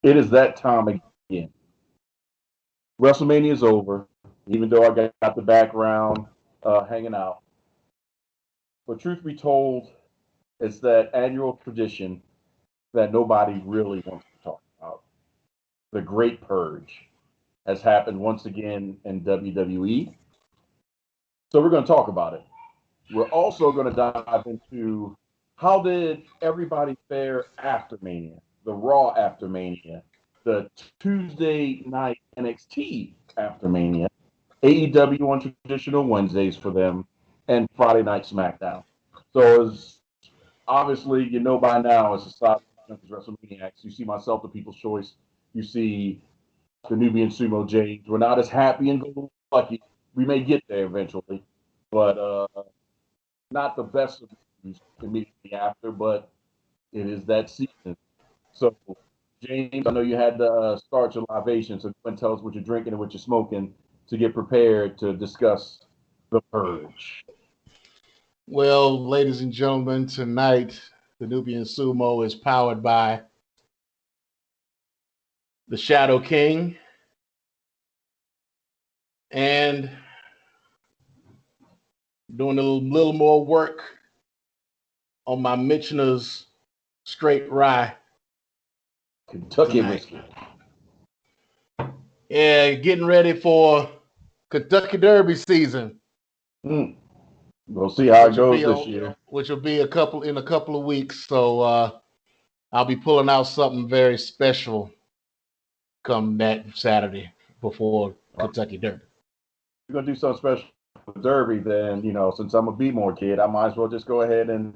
It is that time again. WrestleMania is over, even though I got the background hanging out. But truth be told, it's that annual tradition that nobody really wants to talk about. The Great Purge has happened once again in WWE. So we're going to talk about it. We're also going to dive into how did everybody fare after Mania, the Raw after Mania, the Tuesday night NXT after Mania, AEW on traditional Wednesdays for them, and Friday night SmackDown. So as obviously you know by now, as a side of Wrestlemaniacs, you see myself, the People's Choice, you see the Nubian Sumo James. We're not as happy and go lucky. We may get there eventually, but not the best of movies immediately after, but it is that season. So, James, I know you had to start your libation, so go and tell us what you're drinking and what you're smoking to get prepared to discuss the purge. Well, ladies and gentlemen, tonight the Nubian Sumo is powered by the Shadow King and doing a little more work on my Michener's straight rye. Kentucky tonight. whiskey. Yeah, getting ready for Kentucky Derby season. We'll see how it goes this year. Which will be in a couple of weeks. So I'll be pulling out something very special come that Saturday before Kentucky Derby. If you're gonna do something special for Derby, then since I'm a B-more kid, I might as well just go ahead and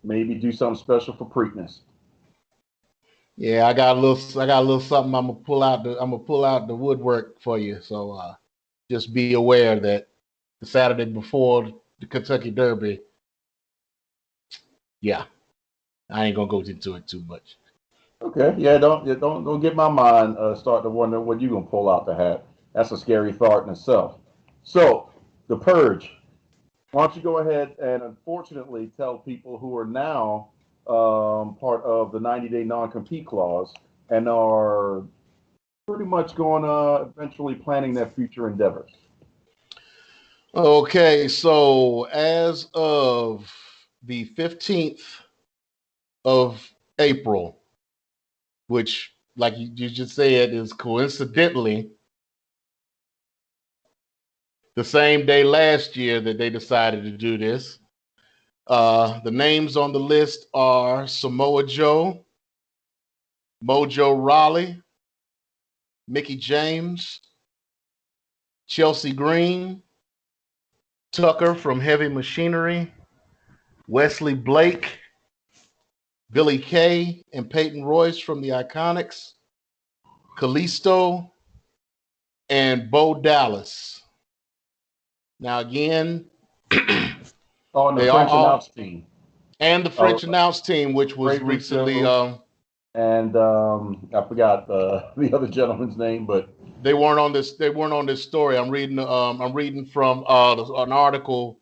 maybe do something special for Preakness. Yeah, I got a little something I'm gonna pull out the woodwork for you. So just be aware that the Saturday before the Kentucky Derby, yeah, I ain't gonna go into it too much. Okay, yeah, don't get my mind starting to wonder what you're gonna pull out the hat. That's a scary thought in itself. So, the purge. Why don't you go ahead and unfortunately tell people who are now part of the 90-day non-compete clause and are pretty much going eventually planning their future endeavors. Okay, so as of the 15th of April, which, like you just said, is coincidentally the same day last year that they decided to do this. The names on the list are Samoa Joe, Mojo Rawley, Mickey James, Chelsea Green, Tucker from Heavy Machinery, Wesley Blake, Billy Kay and Peyton Royce from the Iconics, Kalisto, and Bo Dallas. Now again, Oh, and the French announce team. And the French announce team, which was recently and I forgot the other gentleman's name, but they weren't on this. They weren't on this story. I'm reading from an article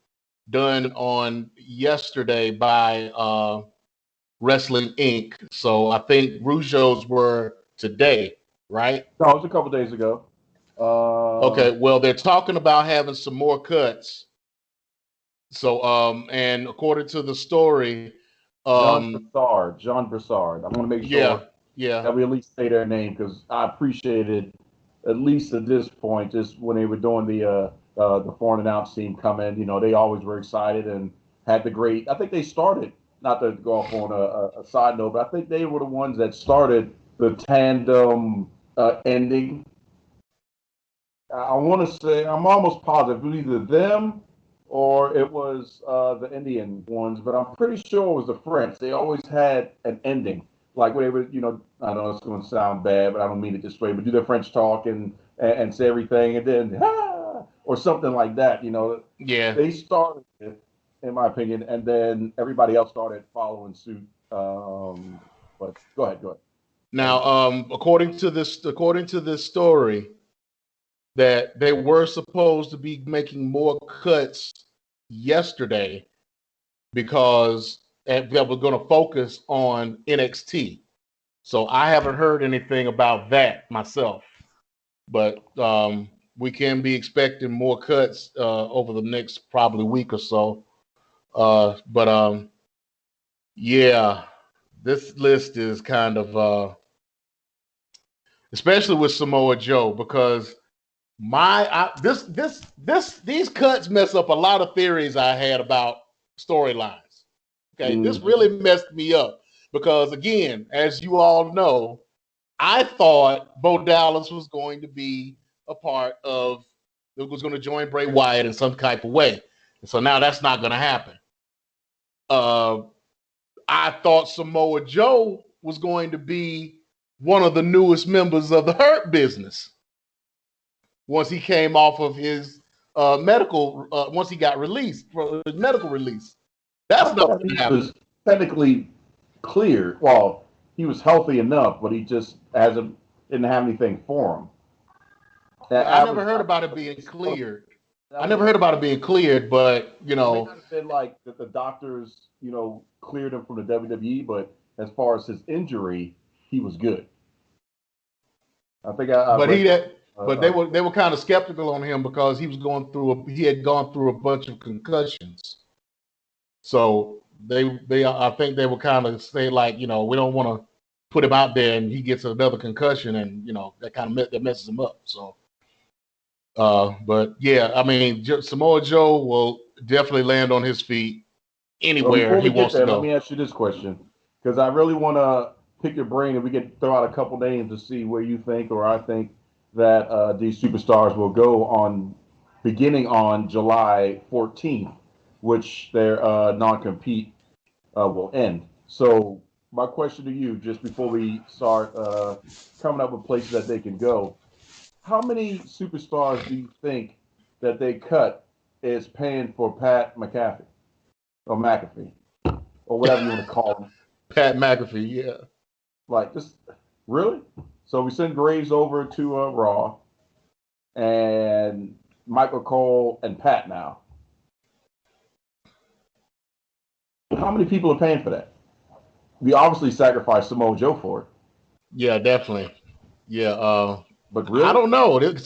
done on yesterday by Wrestling Inc. So I think Rougeau's were today, right? No, it was a couple days ago. Okay, well, they're talking about having some more cuts. So, and according to the story, Jean Broussard. I want to make sure that we at least say their name because I appreciated, at least at this point, just when they were doing the foreign announce team come in. They always were excited and had the great. I think they started. Not to go off on a side note, but I think they were the ones that started the tandem ending. I want to say I'm almost positive it was either them or it was the Indian ones, but I'm pretty sure it was the French. They always had an ending, like when they were, I know it's going to sound bad, but I don't mean it this way, but do their French talk and say everything, and then or something like that. Yeah, they started it, in my opinion, and then everybody else started following suit. But go ahead. Now, according to this story, that they were supposed to be making more cuts yesterday because they were going to focus on NXT. So I haven't heard anything about that myself. But we can be expecting more cuts over the next probably week or so. But yeah, this list is kind of especially with Samoa Joe, because these cuts mess up a lot of theories I had about storylines. Okay, this really messed me up because, again, as you all know, I thought Bo Dallas was going to be a part of, was going to join Bray Wyatt in some type of way. And so now that's not going to happen. I thought Samoa Joe was going to be one of the newest members of the Hurt Business once he came off of his medical, once he got released, for his medical release. That's not going to happen. He was technically cleared. Well, he was healthy enough, but he just didn't have anything for him. I never heard about it being cleared. I never heard about it being cleared, but it may not have been like the doctors, cleared him from the WWE, but as far as his injury, he was good. I think but they were kind of skeptical on him because he had gone through a bunch of concussions. So I think they were kind of say like, we don't want to put him out there and he gets another concussion, and that kind of that messes him up. So. But yeah, I mean, Samoa Joe will definitely land on his feet anywhere he wants to go. Let me ask you this question, because I really want to pick your brain, and we can throw out a couple names to see where you think, or I think, that these superstars will go beginning on July 14th, which their non-compete will end. So my question to you, just before we start coming up with places that they can go, how many superstars do you think that they cut is paying for Pat McAfee or McAfee or whatever you want to call him? Pat McAfee, yeah. Like, just really? So we send Graves over to Raw, and Michael Cole and Pat now. How many people are paying for that? We obviously sacrificed Samoa Joe for it. Yeah, definitely. Yeah. But really? I don't know. That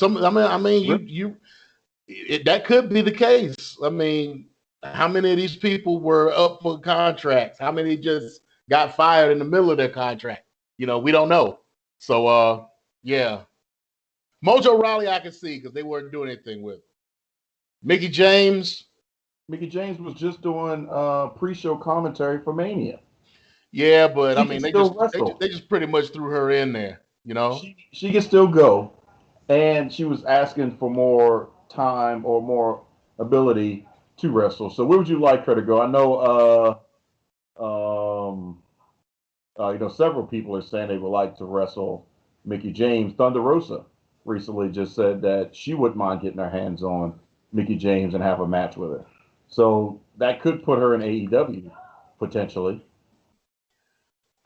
could be the case. I mean, how many of these people were up for contracts? How many just got fired in the middle of their contract? We don't know. So, yeah. Mojo Rawley, I can see, because they weren't doing anything with it. Mickey James was just doing pre-show commentary for Mania. Yeah, but I mean, they just pretty much threw her in there. She can still go, and she was asking for more time or more ability to wrestle. So where would you like her to go? I know, several people are saying they would like to wrestle Mickey James. Thunder Rosa recently just said that she wouldn't mind getting her hands on Mickey James and have a match with her. So that could put her in AEW potentially.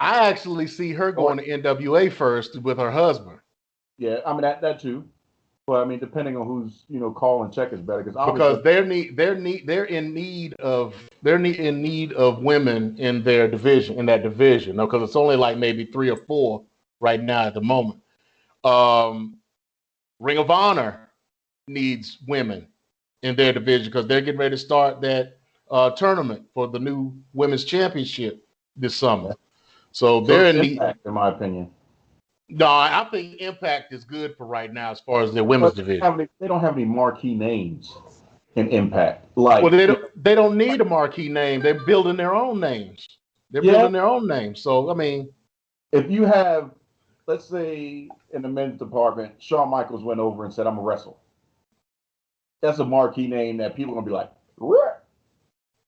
I actually see her going to NWA first with her husband. Yeah, I mean that too. But I mean, depending on who's calling check is better, because they're in need of women in their division, because it's only like maybe 3 or 4 right now at the moment. Ring of Honor needs women in their division because they're getting ready to start that tournament for the new women's championship this summer. So they're in Impact, in my opinion. No, I think Impact is good for right now as far as their women's division. They don't have any marquee names in Impact. They don't need a marquee name. They're building their own names. Building their own names. So I mean, if you have, let's say, in the men's department, Shawn Michaels went over and said, "I'm a wrestler." That's a marquee name that people are gonna be like, "What?"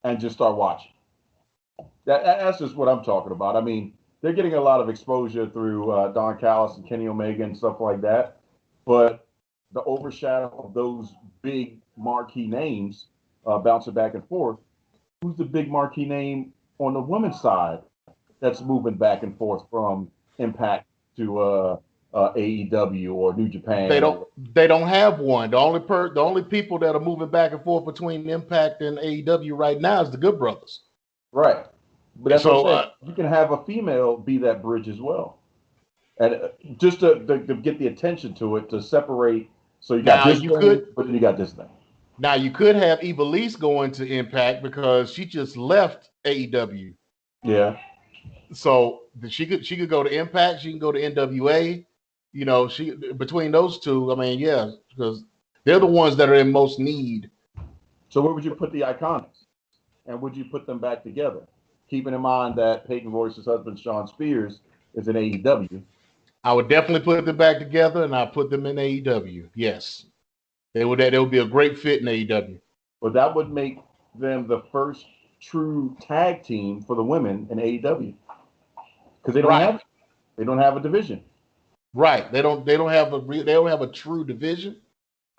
and just start watching. That's just what I'm talking about. I mean, they're getting a lot of exposure through Don Callis and Kenny Omega and stuff like that. But the overshadow of those big marquee names bouncing back and forth, who's the big marquee name on the women's side that's moving back and forth from Impact to AEW or New Japan? They don't have one. The only people that are moving back and forth between Impact and AEW right now is the Good Brothers. Right. But that's what I'm saying. You can have a female be that bridge as well. and just to get the attention to it, to separate. So you got Now this you thing, could but then you got this thing. now you could have Ivelisse going to Impact because she just left AEW. Yeah. So she could go to Impact, she can go to NWA. You know, she between those two, I mean, yeah, because they're the ones that are in most need. So where would you put the Iconics, and would you put them back together, keeping in mind that Peyton Royce's husband Sean Spears is in AEW? I would definitely put them back together, and I put them in AEW. Yes, they would. They would be a great fit in AEW. But that would make them the first true tag team for the women in AEW, because Right, they don't have a division, right. They don't have a true division.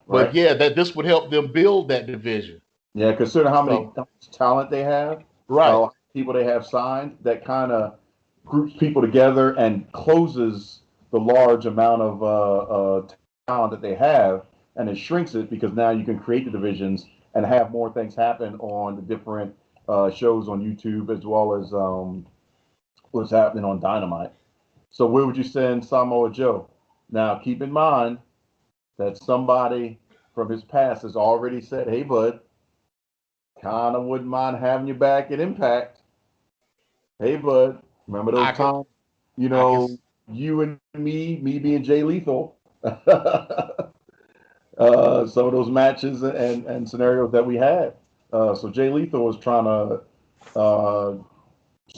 But right? yeah, that this would help them build that division. Yeah, consider how So much talent they have, right, people they have signed. That kind of groups people together and closes the large amount of talent that they have, and it shrinks it because now you can create the divisions and have more things happen on the different shows on YouTube as well as what's happening on Dynamite. So where would you send Samoa Joe? Now keep in mind that somebody from his past has already said, "Hey, bud, kind of wouldn't mind having you back at Impact. Hey, bud, remember I those could, times? You I could. know, you and me being Jay Lethal." Some of those matches and scenarios that we had. So Jay Lethal was trying to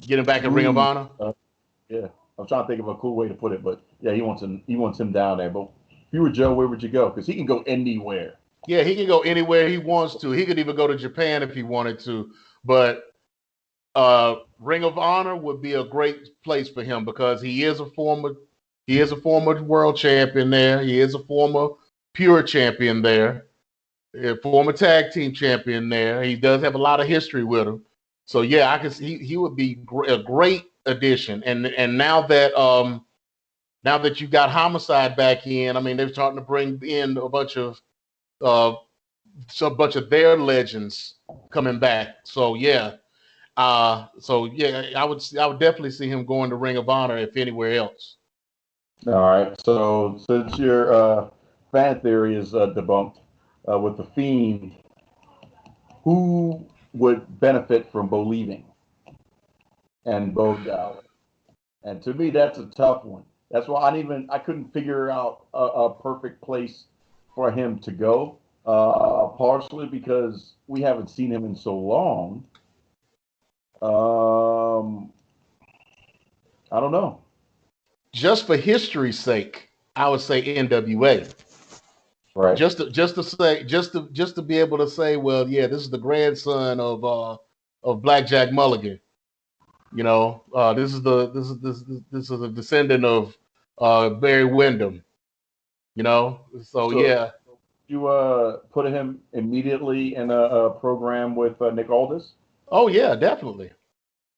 Get him back in Ring of move. Honor. Yeah, I'm trying to think of a cool way to put it, but yeah, he wants him. He wants him down there. But if you were Joe, where would you go? Because he can go anywhere. Yeah, he can go anywhere he wants to. He could even go to Japan if he wanted to. But Ring of Honor would be a great place for him because he is a former world champion there. He is a former pure champion there. A former tag team champion there. He does have a lot of history with him. So yeah, I can see he would be a great addition. And now that you got Homicide back in, I mean they're starting to bring in uh a bunch of their legends coming back. So yeah, I would definitely see him going to Ring of Honor if anywhere else. All right. So since your fan theory is debunked with the Fiend, who would benefit from Bo leaving and Bo Dallas? And to me, that's a tough one. That's why I couldn't figure out a perfect place for him to go. Partially because we haven't seen him in so long. I don't know. Just for history's sake, I would say NWA. Right. Just to be able to say, well, yeah, this is the grandson of Blackjack Mulligan. You know, this is a descendant of Barry Windham. You know, so So yeah. you put him immediately in a program with Nick Aldis? Oh yeah, definitely,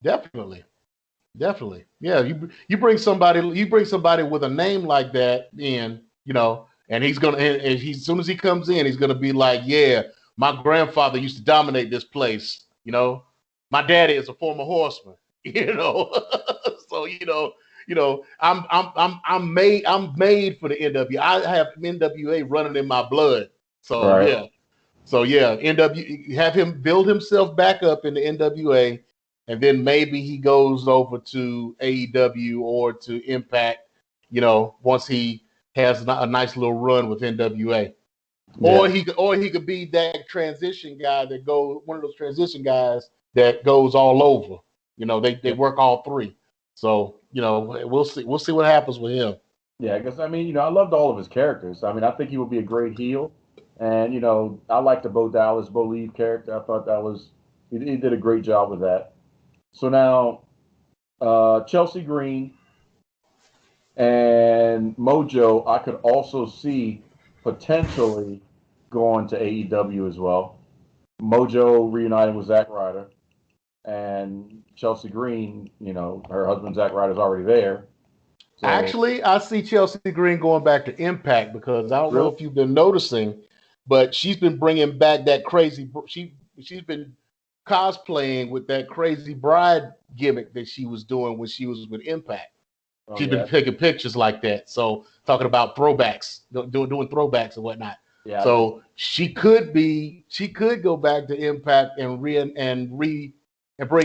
definitely, definitely. Yeah, you bring somebody with a name like that in, you know, and he's gonna and he, as soon as he comes in, he's gonna be like, yeah, my grandfather used to dominate this place. You know, my daddy is a former horseman. You know, so I'm made for the NWA. I have NWA running in my blood. So Right. yeah. So yeah, have him build himself back up in the NWA, and then maybe he goes over to AEW or to Impact. You know, once he has a nice little run with NWA, Yeah. or he could be that transition guy that goes one of those transition guys that goes all over. You know, they Yeah. work all three. So you know, we'll see what happens with him. Yeah. Because I mean, I loved all of his characters. I mean, I think he would be a great heel. And I liked the Bo Dallas, Bo Lee character. I thought that was he did a great job with that. So now Chelsea Green and Mojo, I could also see potentially going to AEW as well. Mojo reuniting with Zack Ryder, and Chelsea Green, her husband Zack Ryder's already there. So Actually, I see Chelsea Green going back to Impact because I don't know really, if you've been noticing, but she's been bringing back that crazy. She's been cosplaying with that crazy bride gimmick that she was doing when she was with Impact. Oh, She's been yeah. taking pictures like that. So talking about throwbacks, doing throwbacks and whatnot. Yeah. So she could go back to Impact and bring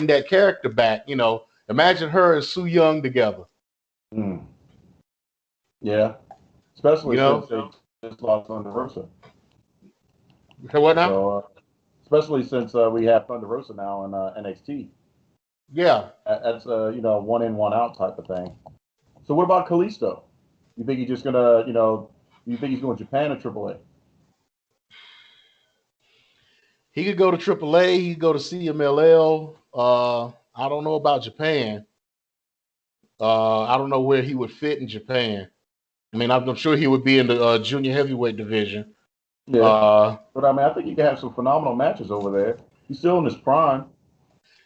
that character back. You know, imagine her and Su Yung together. Mm. Yeah. Especially You since know, they just lost Thunder Rosa. what now? So, especially since we have Thunder Rosa now in NXT. Yeah. That's one in, one out type of thing. So what about Kalisto? You think he's just gonna, you think he's going Japan or AAA? He could go to AAA. He could go to CMLL. I don't know about Japan. I don't know where he would fit in Japan. I mean, I'm sure he would be in the junior heavyweight division. Yeah. But I mean, I think he could have some phenomenal matches over there. He's still in his prime.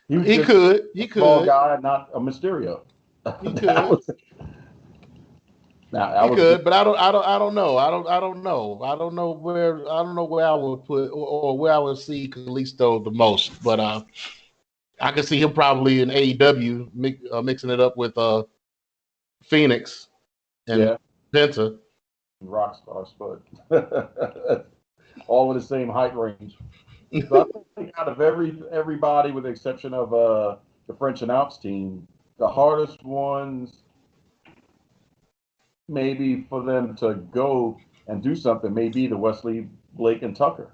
He was just a small guy, not a Mysterio. He could. He could, but I don't know. I don't know. I don't know where I would put or where I would see Kalisto the most. But I could see him probably in AEW mixing it up with Phoenix and Penta. Rockstars, but all in the same height range. So I think out of everybody, with the exception of the French announce team, the hardest ones maybe for them to go and do something may be the Wesley, Blake, and Tucker,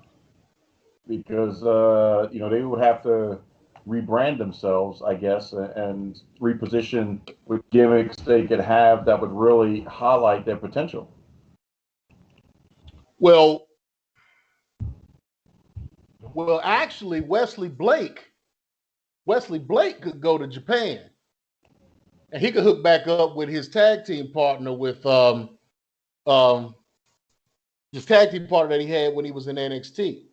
because they would have to rebrand themselves, I guess, and reposition with gimmicks they could have that would really highlight their potential. Well, actually, Wesley Blake could go to Japan, and he could hook back up with his tag team partner with his tag team partner that he had when he was in NXT,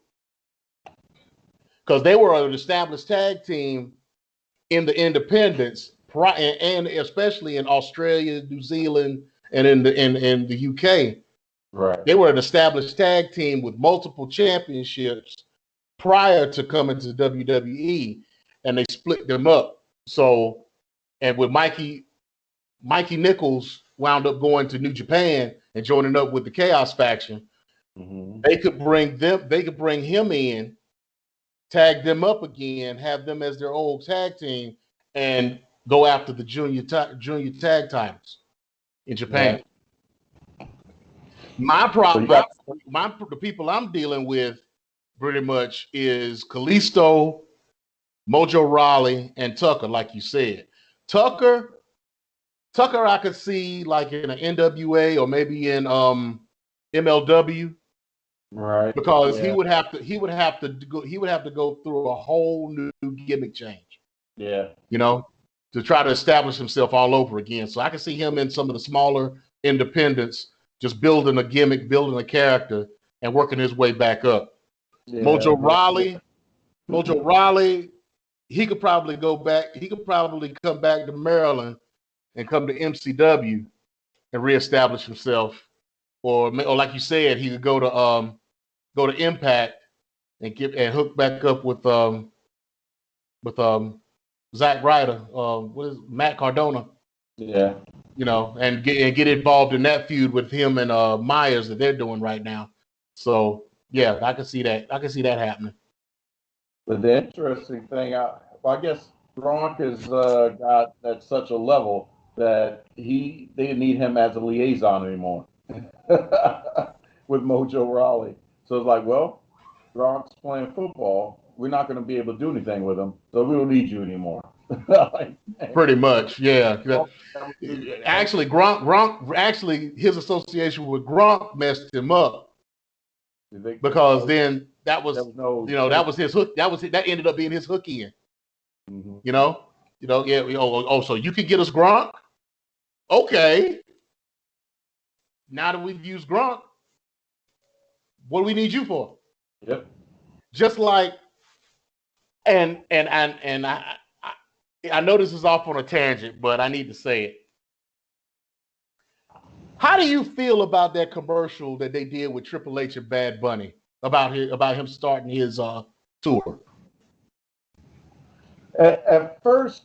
because they were an established tag team in the independents, and especially in Australia, New Zealand, and in the UK. Right. They were an established tag team with multiple championships prior to coming to WWE, and they split them up. So, and with Mikey Nichols wound up going to New Japan and joining up with the Chaos faction. Mm-hmm. They could bring him in, tag them up again, have them as their old tag team, and go after the junior tag titles in Japan. Yeah. My problem, the people I'm dealing with pretty much is Kalisto, Mojo Rawley, and Tucker, like you said. Tucker I could see like in an NWA or maybe in MLW. Right. Because he would have to go through a whole new gimmick change. Yeah. You know, to try to establish himself all over again. So I can see him in some of the smaller independents, just building a gimmick, building a character, and working his way back up. Yeah, Mojo Rawley, he could probably go back. He could probably come back to Maryland and come to MCW and reestablish himself. Or like you said, he could go to Impact and hook back up with Zack Ryder, what is Matt Cardona? Yeah. You know, and get involved in that feud with him and Myers that they're doing right now. So yeah, I can see that. I can see that happening. But the interesting thing, I guess Gronk has got at such a level that they didn't need him as a liaison anymore with Mojo Rawley. So it's like, well, Gronk's playing football. We're not going to be able to do anything with him, so we don't need you anymore. Pretty much, yeah. Actually, Gronk, his association with Gronk messed him up because then that was his hook. That ended up being his hook in. Mm-hmm. You know, yeah. So you can get us Gronk, okay. Now that we've used Gronk, what do we need you for? Yep. Just like, and I know this is off on a tangent, but I need to say it. How do you feel about that commercial that they did with Triple H and Bad Bunny about him starting his tour? At first,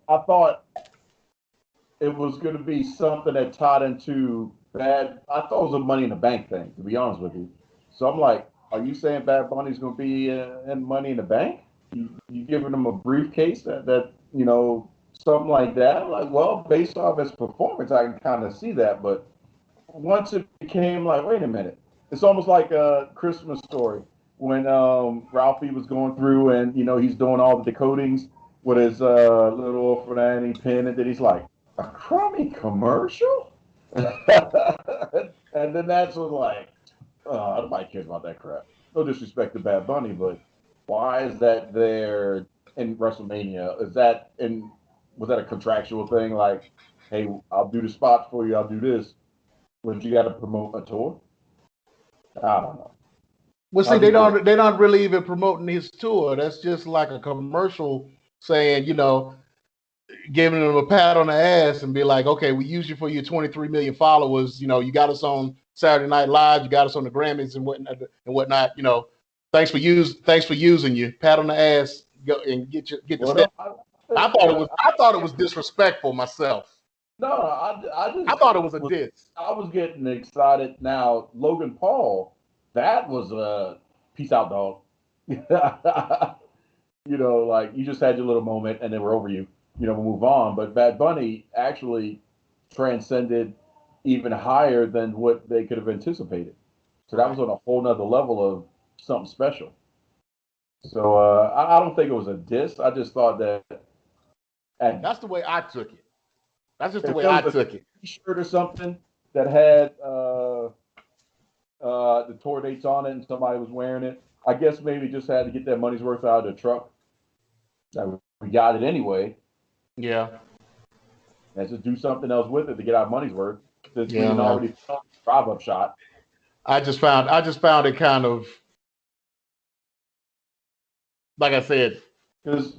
I thought it was going to be something that tied into bad. I thought it was a Money in the Bank thing, to be honest with you. So I'm like, are you saying Bad Bunny's going to be in Money in the Bank? You giving him a briefcase that something like that? Like, well, based off his performance, I can kind of see that. But once it became like, wait a minute, it's almost like a Christmas Story when Ralphie was going through and he's doing all the decodings with his little old Fanny pen, and then he's like, a crummy commercial, and then that's when like, nobody cares about that crap. No disrespect to Bad Bunny, but why is that there in WrestleMania? Was that a contractual thing? Like, hey, I'll do the spots for you, I'll do this, but you got to promote a tour. I don't know. Well, see, they're not really even promoting his tour. That's just like a commercial saying, giving them a pat on the ass and be like, okay, we use you for your 23 million followers. You got us on Saturday Night Live, you got us on the Grammys and whatnot. Thanks for using you. Pat on the ass, go and get the step. I thought it was disrespectful myself. No, I thought it was a diss. I was getting excited. Now, Logan Paul, that was a peace out, dog. Like you just had your little moment and then we're over you. We'll move on. But Bad Bunny actually transcended even higher than what they could have anticipated. So that was on a whole nother level of something special. So I don't think it was a diss. I just thought that. And that's the way I took it. That's just the way I took it. T-shirt or something that had the tour dates on it, and somebody was wearing it. I guess maybe just had to get that money's worth out of the truck. We got it anyway. Yeah. And just do something else with it to get our money's worth. Since we didn't already drive up shot. I just found it kind of, like I said, because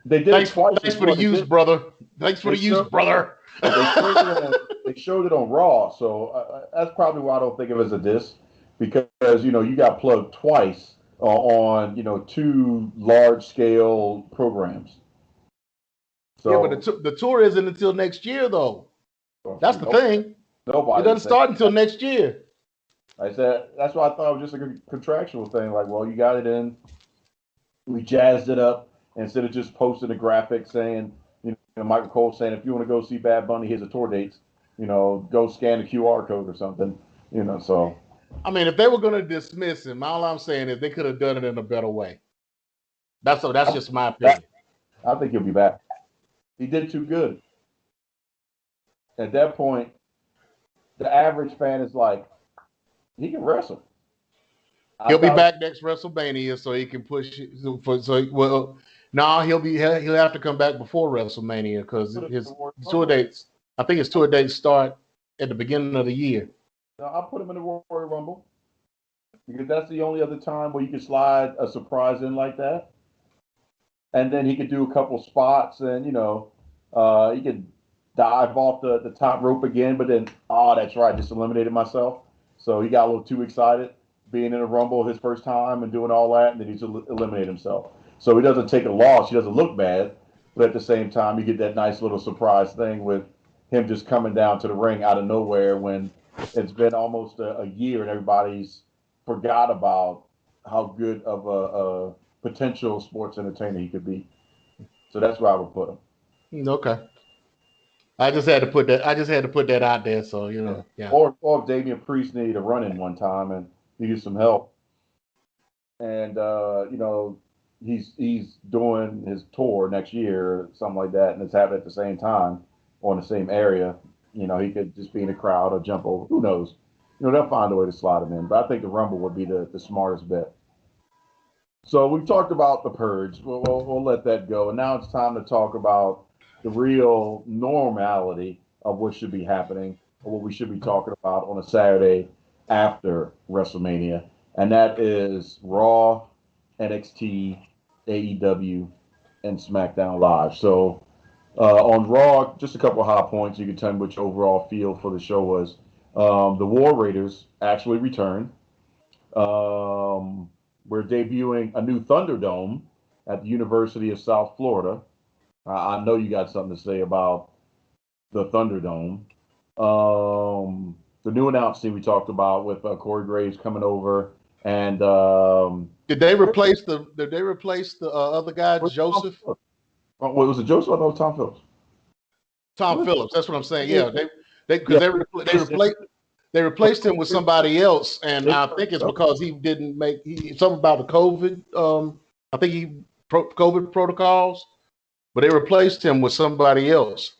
they did it twice. Thanks for the use, brother. Thanks for the use, brother. They showed it on Raw, so that's probably why I don't think of it as a diss, because you got plugged twice on two large scale programs. So, yeah, but the tour isn't until next year, though. That's the thing. Nobody. It doesn't start until next year. I said that's why I thought it was just a contractual thing. Like, well, you got it in. We jazzed it up instead of just posting a graphic saying, Michael Cole saying, if you want to go see Bad Bunny, here's the tour dates. Go scan the QR code or something. So. I mean, if they were going to dismiss him, all I'm saying is they could have done it in a better way. That's just my opinion. I think he'll be back. He did too good. At that point, the average fan is like, he can wrestle. He'll be back next WrestleMania, so he can push it. He'll have to come back before WrestleMania because his tour dates. I think his tour dates start at the beginning of the year. No, I'll put him in the Royal Rumble because that's the only other time where you can slide a surprise in like that, and then he could do a couple spots, and he could dive off the top rope again. But then, that's right, just eliminated myself. So he got a little too excited being in a Rumble his first time and doing all that, and then he's eliminated himself. So he doesn't take a loss. He doesn't look bad, but at the same time, you get that nice little surprise thing with him just coming down to the ring out of nowhere when it's been almost a year and everybody's forgot about how good of a potential sports entertainer he could be. So that's where I would put him. Okay. I just had to put that out there. So yeah. Or if Damian Priest needed a run-in one time and needed some help, and he's doing his tour next year or something like that, and it's happening at the same time or in the same area. He could just be in the crowd or jump over. Who knows? They'll find a way to slide him in. But I think the Rumble would be the smartest bet. So we've talked about the Purge. We'll let that go. And now it's time to talk about the real normality of what should be happening or what we should be talking about on a Saturday after WrestleMania. And that is Raw, NXT, AEW, and SmackDown Live. So on Raw, just a couple of high points. You can tell me what your overall feel for the show was. The War Raiders actually returned. We're debuting a new Thunderdome at the University of South Florida. I know you got something to say about the Thunderdome. The new announcement we talked about with Corey Graves coming over, and Did they replace the other guy, Joseph? What was it, Joseph? I thought it was Tom Phillips. Tom Phillips. That's what I'm saying. Yeah, Yeah. they replaced him with somebody else, and I think it's because he didn't make something about the COVID. I think COVID protocols, but they replaced him with somebody else.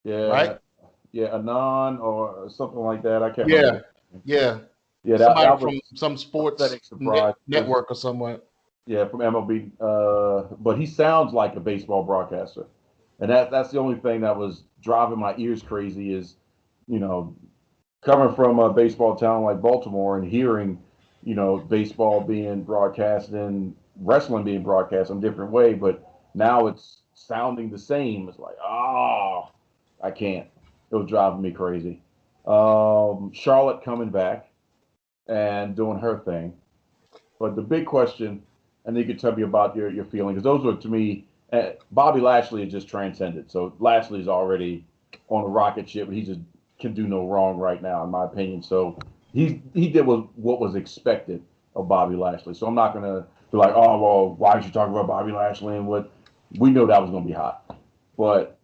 Yeah, right? Yeah, Anon or something like that. I can't Yeah, remember. yeah. Yeah, Somebody that from was some sports surprise. network or somewhat. Yeah, from MLB. But he sounds like a baseball broadcaster, and that's the only thing that was driving my ears crazy is, you know, coming from a baseball town like Baltimore and hearing, baseball being broadcast and wrestling being broadcast in a different way, but now it's sounding the same. It's like, I can't. It was driving me crazy. Charlotte coming back and doing her thing. But the big question, and you can tell me about your feelings, those were to me, Bobby Lashley is just transcended. So Lashley is already on a rocket ship. He just can do no wrong right now, in my opinion. So he did what was expected of Bobby Lashley. So I'm not gonna be like, oh well, why did you talk about Bobby Lashley and what? We know that was gonna be hot, but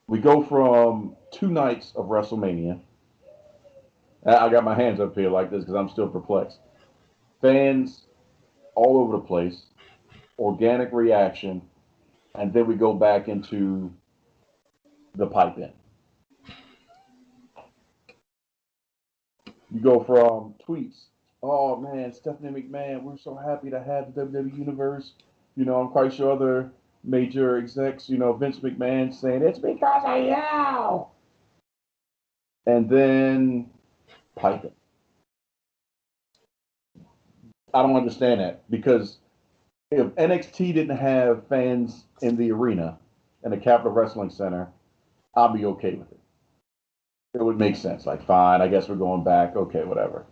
we go from 2 nights of WrestleMania. I got my hands up here like this because I'm still perplexed. Fans all over the place, organic reaction, and then we go back into the pipe in. You go from tweets, oh man, Stephanie McMahon, we're so happy to have the WWE Universe. I'm quite sure other major execs, Vince McMahon saying, it's because of you. And then piping. I don't understand that because if NXT didn't have fans in the arena in the Capitol Wrestling Center, I'll be okay with it. It would make sense. Like, fine, I guess we're going back. Okay, whatever.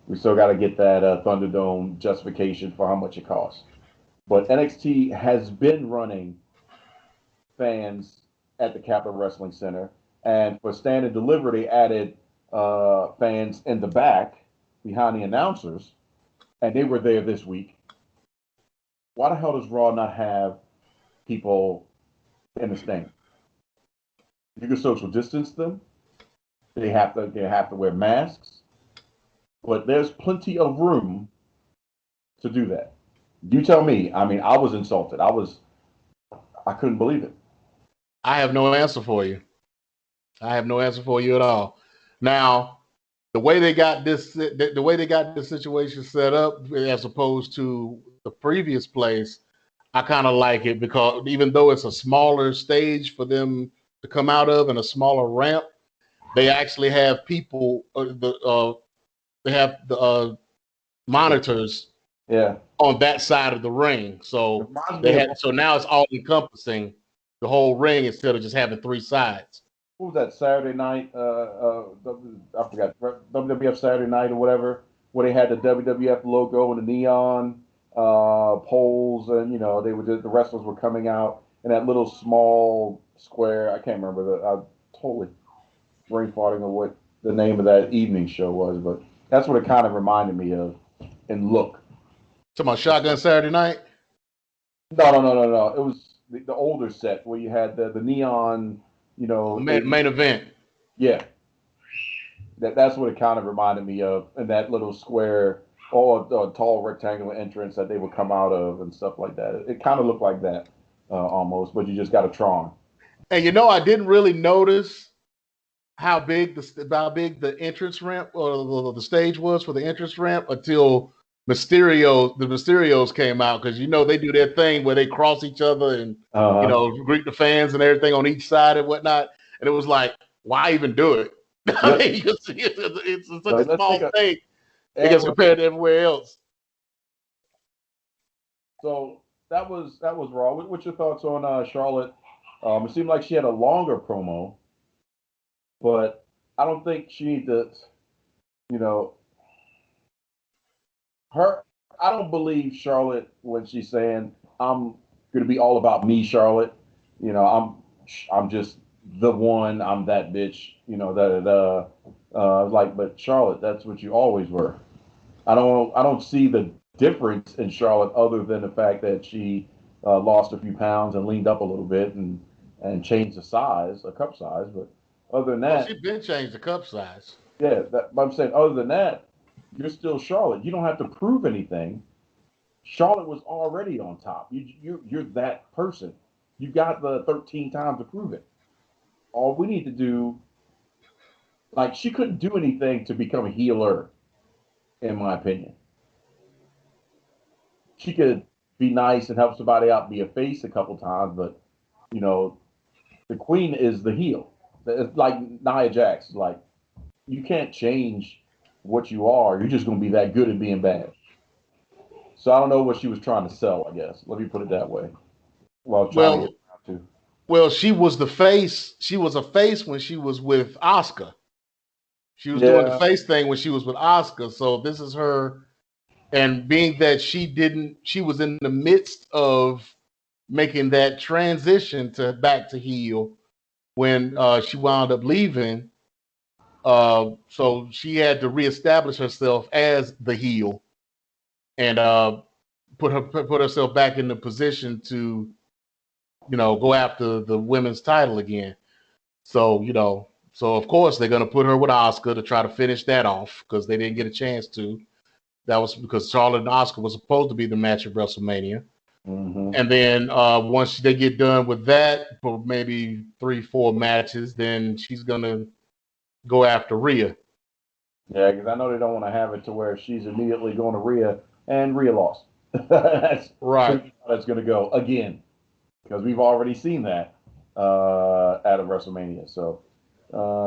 We still got to get that Thunderdome justification for how much it costs. But NXT has been running fans at the Capitol Wrestling Center, and for Stand and Deliver, they added fans in the back behind the announcers, and they were there this week. Why the hell does Raw not have people in the stand? You can social distance them. They have to wear masks, but there's plenty of room to do that. You tell me. I mean, I was insulted. I couldn't believe it. I have no answer for you. I have no answer for you at all. Now, the way they got this situation set up, as opposed to the previous place, I kind of like it because even though it's a smaller stage for them to come out of and a smaller ramp, they actually have people. They have the monitors Yeah. on that side of the ring, so So now it's all encompassing the whole ring instead of just having 3 sides. What was that Saturday night? I forgot, WWF Saturday night or whatever, where they had the WWF logo and the neon poles, and the wrestlers were coming out in that little small square. I can't remember I totally brain farting of what the name of that evening show was, but that's what it kind of reminded me of in look. Talking about Shotgun Saturday Night? No. It was the older set where you had the neon, main event. Yeah, that's what it kind of reminded me of, in that little square or tall rectangular entrance that they would come out of and stuff like that. It kind of looked like that almost, but you just got a Tron. And I didn't really notice how big the entrance ramp or the stage was for the entrance ramp until the Mysterios came out, because they do their thing where they cross each other and greet the fans and everything on each side and whatnot. And it was like, why even do it? I mean, it's such a small thing, I guess, compared to everywhere else. So that was Raw. What's your thoughts on Charlotte? It seemed like she had a longer promo, but I don't think she needs to, her. I don't believe Charlotte when she's saying, "I'm going to be all about me, Charlotte." I'm just the one, I'm that bitch, like, but Charlotte, that's what you always were. I don't see the difference in Charlotte other than the fact that she lost a few pounds and leaned up a little bit and changed the size, a cup size. But other than Well, that, she's been changed the cup size. yeah, but I'm saying other than that, you're still Charlotte. You don't have to prove anything. Charlotte was already on top. You're that person. You got the 13 times to prove it. All we need to do, like, she couldn't do anything to become a healer, in my opinion. She could be nice and help somebody out, be a face a couple times, but you know, the queen is the heel. It's like Nia Jax. Like, you can't change what you are. You're just going to be that good at being bad. So I don't know what she was trying to sell. I guess let me put it that way. Well, trying to Well, get around to. well, she was the face. She was a face when she was with Oscar. She was doing the Yeah, face thing when she was with Oscar. So this is her, and being that she was in the midst of making that transition to back to heel when she wound up leaving. So she had to reestablish herself as the heel and put herself back in the position to go after the women's title again. So so of course they're gonna put her with Oscar to try to finish that off because they didn't get a chance to. That was because Charlotte and Oscar was supposed to be the match at WrestleMania. mm-hmm. And then once they get done with that for maybe 3-4 matches, then she's gonna go after Rhea. Yeah, because I know they don't want to have it to where she's immediately going to Rhea and Rhea lost. That's Right. pretty much how that's going to go again because we've already seen that at a WrestleMania. So,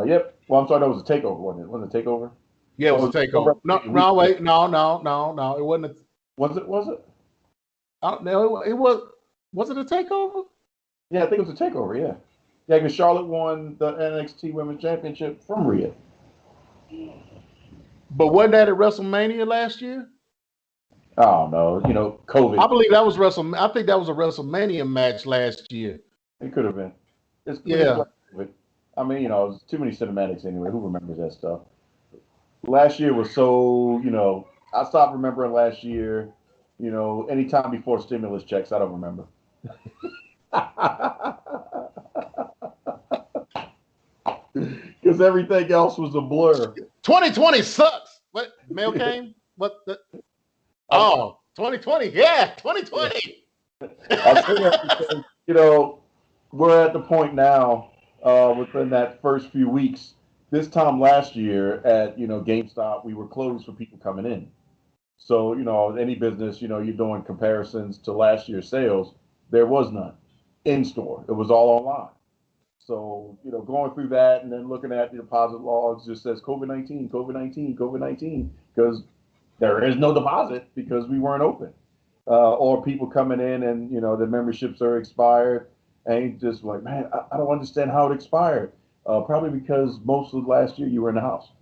yep. Well, I'm sorry, that was a takeover, wasn't it? Wasn't it a takeover? Yeah, it was Oh, a takeover. No, WrestleMania no, weekend. wait, no. It wasn't. Was it? Was it? No, it was. Was it a takeover? Yeah, I think it was a takeover. Yeah, yeah, because Charlotte won the NXT Women's Championship from Rhea. But wasn't that at WrestleMania last year? Oh no, I COVID. believe that was Wrestle. I think that was a WrestleMania match last year. It could have been. It's Yeah. like COVID. I mean, it's too many cinematics anyway. Who remembers that stuff? Last year was so, I stopped remembering last year. Anytime before stimulus checks, I don't remember. Because everything else was a blur. 2020 sucks. What mail came? What? I'm, 2020. Yeah, yeah. 2020. I'm saying that because, we're at the point now within that first few weeks. This time last year at, GameStop, we were closed for people coming in. So, any business, you're doing comparisons to last year's sales, there was none in store. It was all online. So, going through that and then looking at the deposit logs just says COVID-19, COVID-19, COVID-19, because there is no deposit because we weren't open. Or people coming in and, the memberships are expired. And just like, man, I don't understand how it expired. Probably because most of last year you were in the house.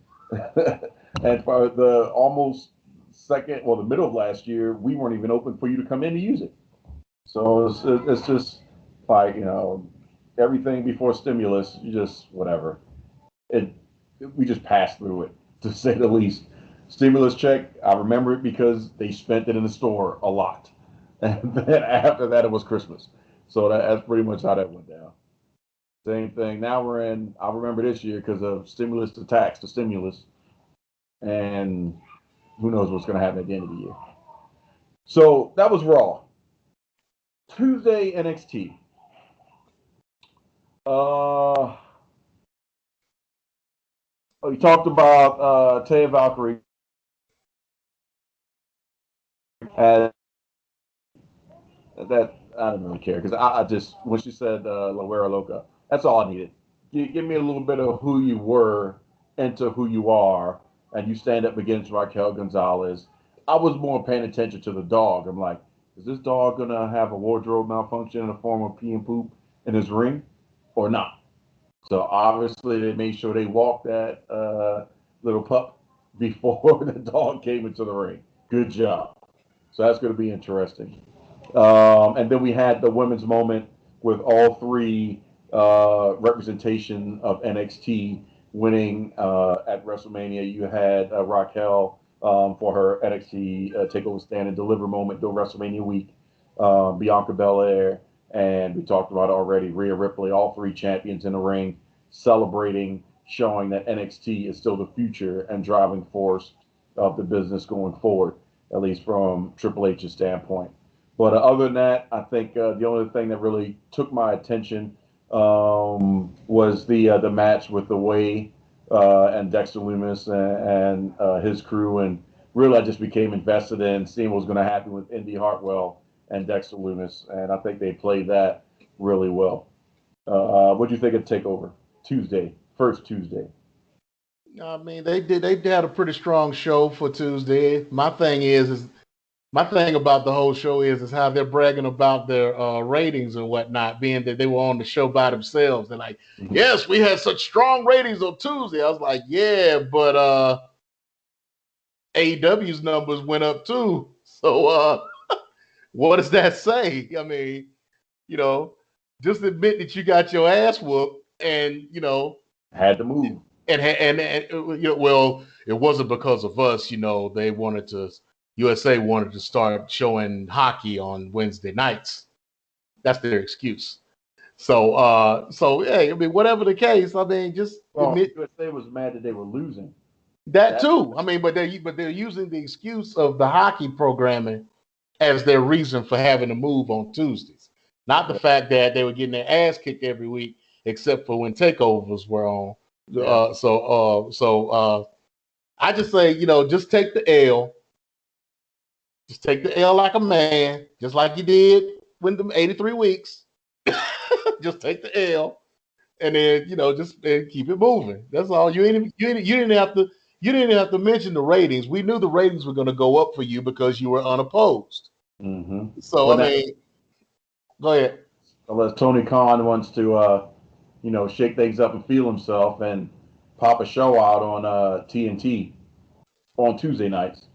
And for the almost the middle of last year, we weren't even open for you to come in to use it. So it's just like, everything before stimulus, you just whatever. It we just passed through it to say the least. Stimulus check, I remember it because they spent it in the store a lot, and then after that it was Christmas. So that's pretty much how that went down. Same thing. Now we're in. I remember this year because of stimulus to tax to stimulus, and who knows what's going to happen at the end of the year. So that was Raw. Tuesday NXT. We talked about Taya Valkyrie as that. I don't really care because I just when she said La Guerra Loca, that's all I needed. Give me a little bit of who you were into who you are, and you stand up against Raquel Gonzalez. I was more paying attention to the dog. I'm like, is this dog gonna have a wardrobe malfunction in the form of pee and poop in his ring, or not? So obviously they made sure they walked that little pup before the dog came into the ring. Good job. So that's going to be interesting. And then we had the women's moment with all three representation of NXT winning at WrestleMania. You had Raquel for her NXT Takeover Stand and Deliver moment during WrestleMania week. Bianca Belair, and we talked about it already. Rhea Ripley, all three champions in the ring, celebrating, showing that NXT is still the future and driving force of the business going forward, at least from Triple H's standpoint. But other than that, I think the only thing that really took my attention was the match with the Way and Dexter Lumis and his crew, and really I just became invested in seeing what was going to happen with Indy Hartwell and Dexter Lumis, and I think they played that really well. What do you think of Takeover Tuesday, first Tuesday? I mean, they did. They had a pretty strong show for Tuesday. My thing about the whole show is how they're bragging about their ratings and whatnot, being that they were on the show by themselves. They're like, yes, we had such strong ratings on Tuesday. I was like, yeah, but AEW's numbers went up too. So what does that say? I mean, just admit that you got your ass whooped and, Had to move. And well, it wasn't because of us, USA wanted to start showing hockey on Wednesday nights. That's their excuse. So hey, I mean, whatever the case, I mean, just admit USA was mad that they were losing. That too. I mean, but they're using the excuse of the hockey programming as their reason for having to move on Tuesdays, not the fact that they were getting their ass kicked every week, except for when takeovers were on. Yeah. So I just say, just take the L. Just take the L like a man, just like you did when the 83 weeks. Just take the L, and then just keep it moving. That's all. You didn't have to mention the ratings. We knew the ratings were going to go up for you because you were unopposed. Mm-hmm. So I mean, go ahead. Unless Tony Khan wants to, shake things up and feel himself and pop a show out on TNT on Tuesday nights.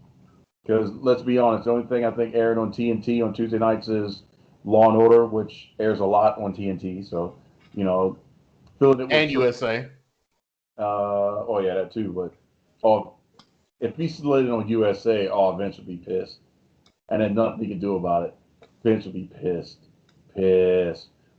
Because let's be honest, the only thing I think aired on TNT on Tuesday nights is Law and Order, which airs a lot on TNT. So, filling it with and USA. Oh yeah, that too. But if he slid it on USA, Vince would be pissed, and then nothing he could do about it. Vince would be pissed.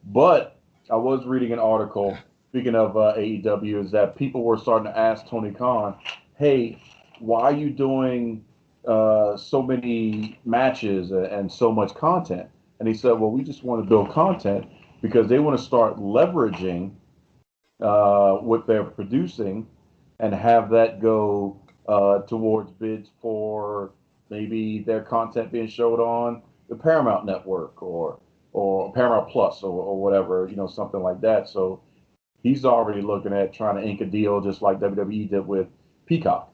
But I was reading an article. Speaking of AEW, is that people were starting to ask Tony Khan, "Hey, why are you doing so many matches and so much content?" And he said, "Well, we just want to build content because they want to start leveraging what they're producing and have that go towards bids for maybe their content being showed on the Paramount Network or Paramount Plus or whatever, something like that." So he's already looking at trying to ink a deal just like WWE did with Peacock.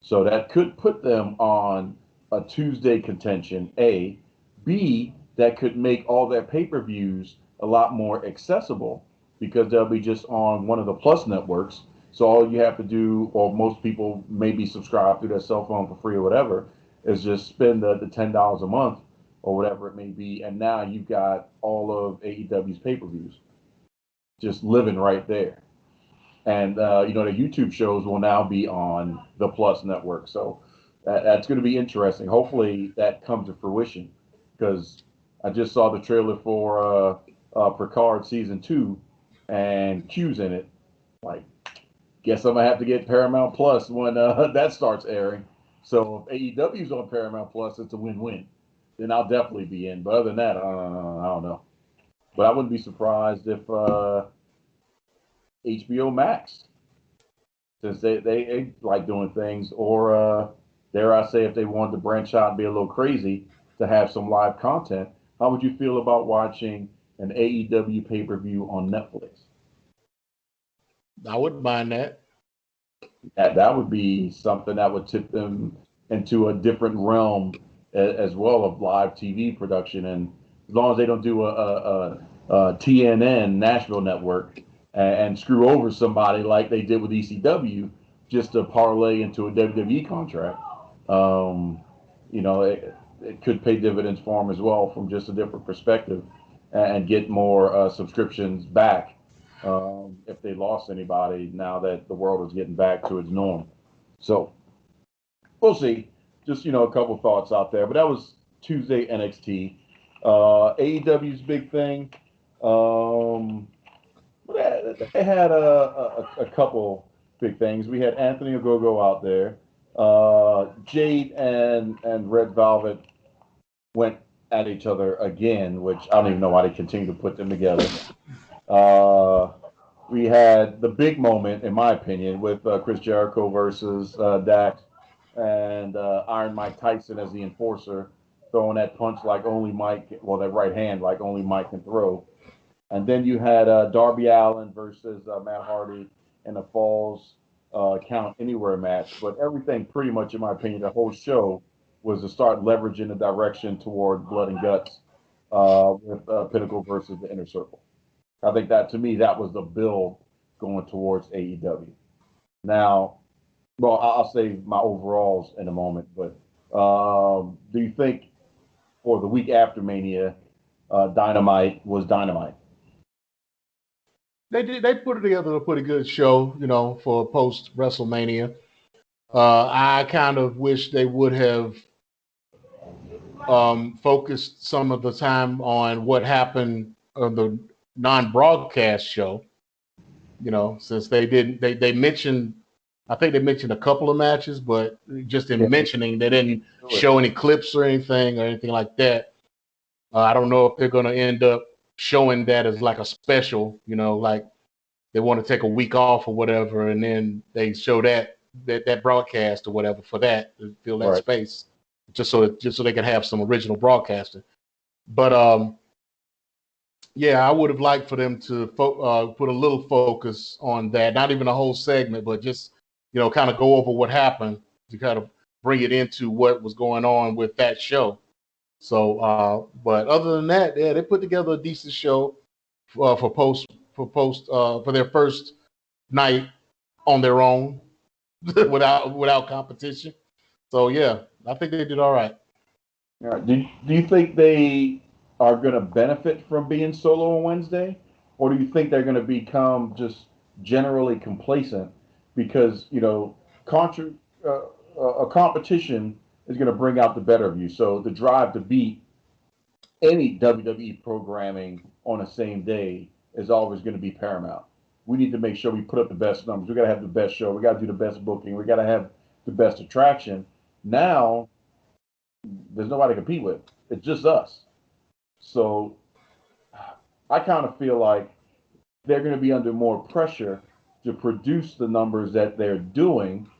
So that could put them on a Tuesday contention, A. B, that could make all their pay-per-views a lot more accessible because they'll be just on one of the Plus networks. So all you have to do, or most people maybe subscribe through their cell phone for free or whatever, is just spend the $10 a month or whatever it may be. And now you've got all of AEW's pay-per-views just living right there. And, the YouTube shows will now be on the Plus network. So that's going to be interesting. Hopefully that comes to fruition because I just saw the trailer for Picard Season 2 and Q's in it. Like, guess I'm going to have to get Paramount Plus when that starts airing. So if AEW's on Paramount Plus, it's a win-win. Then I'll definitely be in. But other than that, I don't know. But I wouldn't be surprised if HBO Max, since they like doing things, or dare I say, if they wanted to branch out and be a little crazy to have some live content, how would you feel about watching an AEW pay-per-view on Netflix? I wouldn't mind that. That would be something that would tip them into a different realm as well of live TV production. And as long as they don't do a TNN Nashville network and screw over somebody like they did with ECW just to parlay into a WWE contract, it could pay dividends for them as well from just a different perspective. and get more subscriptions back if they lost anybody now that the world is getting back to its norm. So we'll see. Just a couple thoughts out there. But that was Tuesday NXT. AEW's big thing. They had a couple big things. We had Anthony Ogogo out there. Jade and Red Velvet went at each other again, which I don't even know why they continue to put them together. We had the big moment, in my opinion, with Chris Jericho versus Dax and Iron Mike Tyson as the enforcer, throwing that punch like only Mike, well, that right hand like only Mike can throw. And then you had Darby Allin versus Matt Hardy in a Falls Count Anywhere match. But everything, pretty much, in my opinion, the whole show was to start leveraging the direction toward Blood and Guts with Pinnacle versus the Inner Circle. I think that, to me, that was the build going towards AEW. Now, well, I'll say my overalls in a moment, but do you think for the week after Mania, Dynamite was Dynamite? They put together a pretty good show, for post WrestleMania. I kind of wish they would have focused some of the time on what happened on the non-broadcast show. Since they didn't, they mentioned, I think they mentioned a couple of matches, but just in mentioning, they didn't show any clips or anything like that. I don't know if they're going to end up showing that as like a special, like they want to take a week off or whatever, and then they show that broadcast or whatever for that to fill that space, just so they can have some original broadcasting. But yeah, I would have liked for them to put a little focus on that, not even a whole segment, but just kind of go over what happened to kind of bring it into what was going on with that show. So, but other than that, yeah, they put together a decent show for their first night on their own without competition. So yeah, I think they did all right. All right. Do you think they are going to benefit from being solo on Wednesday, or do you think they're going to become just generally complacent because a competition is going to bring out the better of you. So the drive to beat any WWE programming on the same day is always going to be paramount. We need to make sure we put up the best numbers. We got to have the best show. We got to do the best booking. We got to have the best attraction. Now, there's nobody to compete with. It's just us. So I kind of feel like they're going to be under more pressure to produce the numbers that they're doing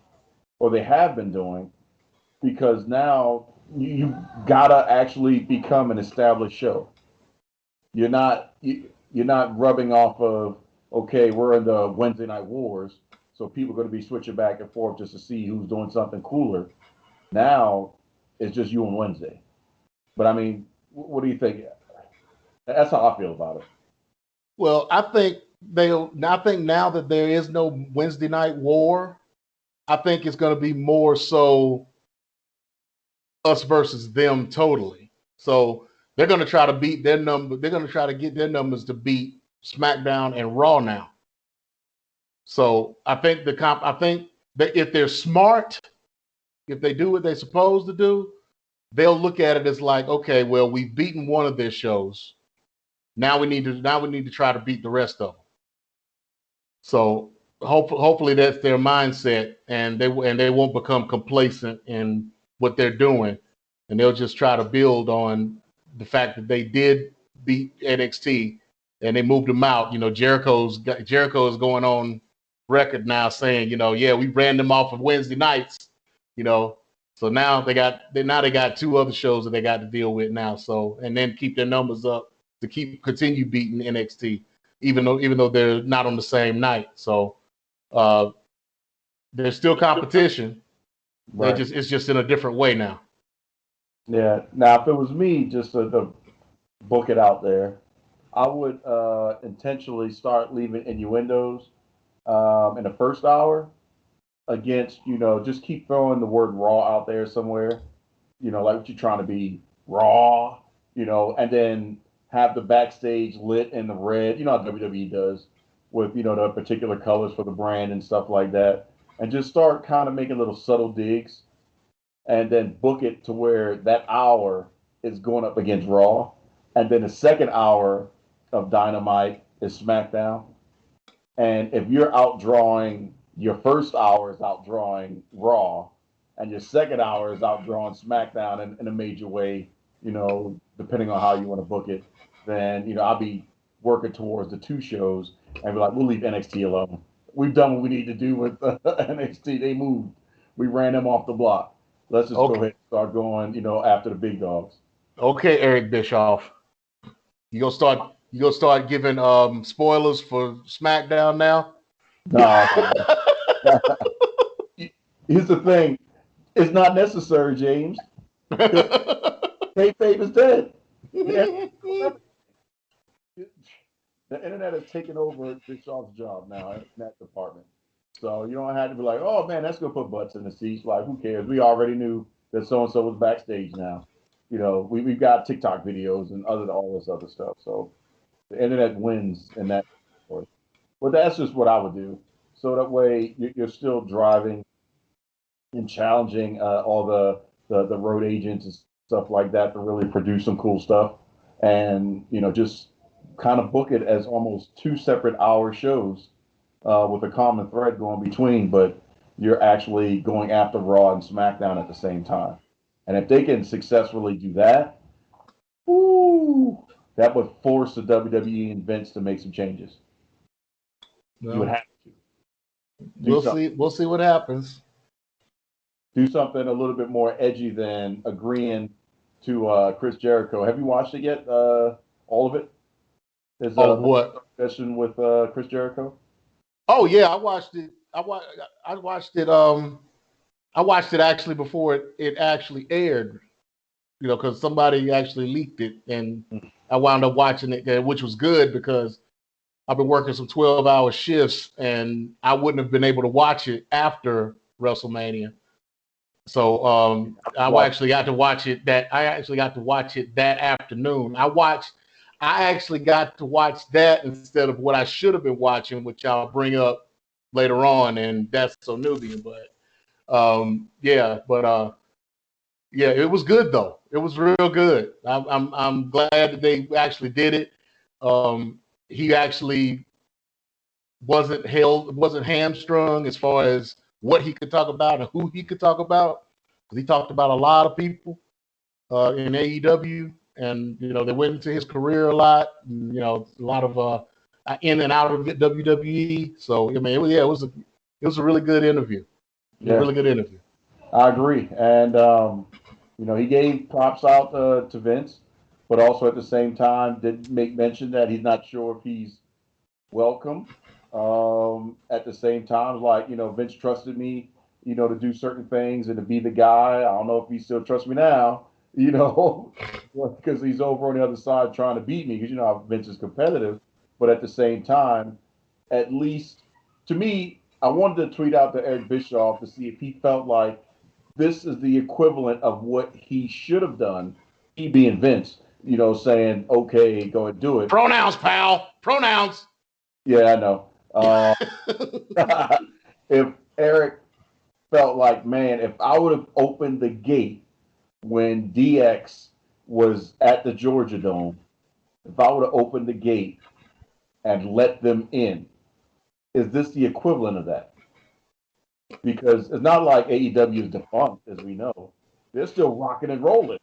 or they have been doing because now you gotta actually become an established show. You're not rubbing off of okay, we're in the Wednesday Night Wars, so people are going to be switching back and forth just to see who's doing something cooler. Now it's just you on Wednesday. But I mean, what do you think? That's how I feel about it. Well, I think now that there is no Wednesday Night War, I think it's going to be more so us versus them totally. So they're going to try to beat their number. They're going to try to get their numbers to beat SmackDown and Raw now. So I think that if they're smart, if they do what they're supposed to do, they'll look at it as like, okay, well, we've beaten one of their shows. Now we need to try to beat the rest of them. So hopefully that's their mindset, and they won't become complacent in what they're doing, and they'll just try to build on the fact that they did beat NXT and they moved them out. Jericho is going on record now saying, yeah, we ran them off of Wednesday nights. So now they got two other shows that they got to deal with now. So and then keep their numbers up to continue beating NXT, even though they're not on the same night. So there's still competition. Right. It's just in a different way now. Yeah. Now, if it was me, just to book it out there, I would intentionally start leaving innuendos in the first hour against, just keep throwing the word raw out there somewhere, like what you're trying to be raw, and then have the backstage lit in the red. You know how WWE does with, the particular colors for the brand and stuff like that. And just start kind of making little subtle digs and then book it to where that hour is going up against Raw. And then the second hour of Dynamite is SmackDown. And if you're outdrawing, your first hour is outdrawing Raw, and your second hour is outdrawing SmackDown in a major way, depending on how you want to book it, then, I'll be working towards the two shows and be like, we'll leave NXT alone. We've done what we need to do with NXT. They moved. We ran them off the block. Let's just go ahead and start going, after the big dogs. Okay, Eric Bischoff. You gonna start giving spoilers for SmackDown now? No. Here's the thing. It's not necessary, James. Kayfabe is dead. The internet has taken over Bischoff's job now in that department. So you don't have to be like, oh man, that's gonna put butts in the seats. Like, who cares? We already knew that so and so was backstage now. We've got TikTok videos and all this other stuff. So the internet wins in that. But that's just what I would do. So that way you're still driving and challenging all the road agents and stuff like that to really produce some cool stuff, and just kind of book it as almost two separate hour shows with a common thread going between, but you're actually going after Raw and SmackDown at the same time. And if they can successfully do that, that would force the WWE and Vince to make some changes. No. You would have to. We'll see what happens. Do something a little bit more edgy than agreeing to Chris Jericho. Have you watched it yet? All of it? There's what session with Chris Jericho? Oh yeah, I watched it. I watched it. I watched it actually before it actually aired. Because somebody actually leaked it, and I wound up watching it, which was good because I've been working some 12-hour shifts, and I wouldn't have been able to watch it after WrestleMania. So I actually got to watch it that afternoon. I actually got to watch that instead of what I should have been watching, which I'll bring up later on, and that's so Nubian. But yeah, it was good though. It was real good. I'm glad that they actually did it. He actually wasn't hamstrung as far as what he could talk about and who he could talk about. He talked about a lot of people in AEW, and they went into his career a lot. And, a lot of in and out of WWE. So I mean, it was a really good interview. Yeah. A really good interview. I agree, and he gave props out to Vince, but also at the same time did make mention that he's not sure if he's welcome. At the same time, like, Vince trusted me, to do certain things and to be the guy. I don't know if he still trusts me now, because he's over on the other side trying to beat me, because how Vince is competitive. But at the same time, at least to me, I wanted to tweet out to Eric Bischoff to see if he felt like this is the equivalent of what he should have done, he being Vince, saying, okay, go and do it. Pronouns, pal. Pronouns. Yeah, I know. If Eric felt like, man, if I would have opened the gate when DX was at the Georgia Dome, if I would have opened the gate and let them in, is this the equivalent of that? Because it's not like AEW is defunct, as we know. They're still rocking and rolling.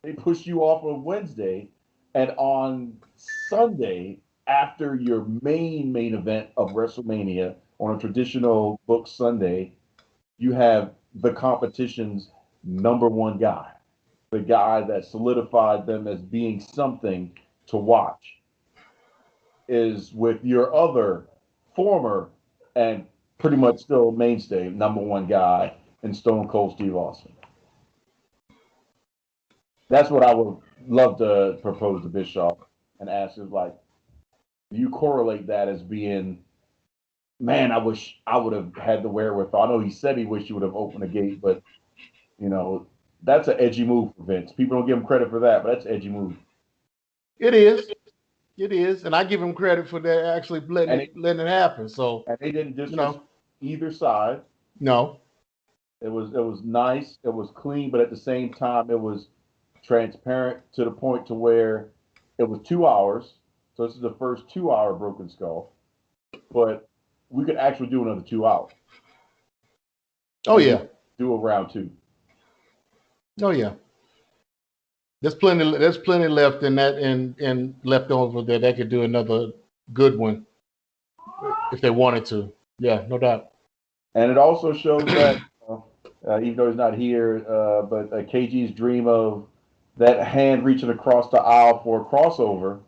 They push you off on Wednesday, and on Sunday, after your main event of WrestleMania, on a traditional book Sunday, you have the competition's number one guy, the guy that solidified them as being something to watch, is with your other former and pretty much still mainstay number one guy in Stone Cold Steve Austin. That's what I would love to propose to Bischoff and ask him, like, do you correlate that as being, man, I wish I would have had the wherewithal. I know he said he wished he would have opened the gate, but, that's an edgy move for Vince. People don't give him credit for that, but that's an edgy move. It is. It is, and I give him credit for that actually And letting it happen. So and they didn't you disrespect know, either side. no, It was nice. It was clean, but at the same time, it was transparent to the point to where it was 2 hours. So this is the first 2 hour Broken Skull, but we could actually do another 2 hours. oh And yeah, do a round two. oh yeah. There's plenty. There's plenty left in that, and left over that they could do another good one if they wanted to. Yeah, no doubt. And it also shows that, even though he's not here, but KG's dream of that hand reaching across the aisle for a crossover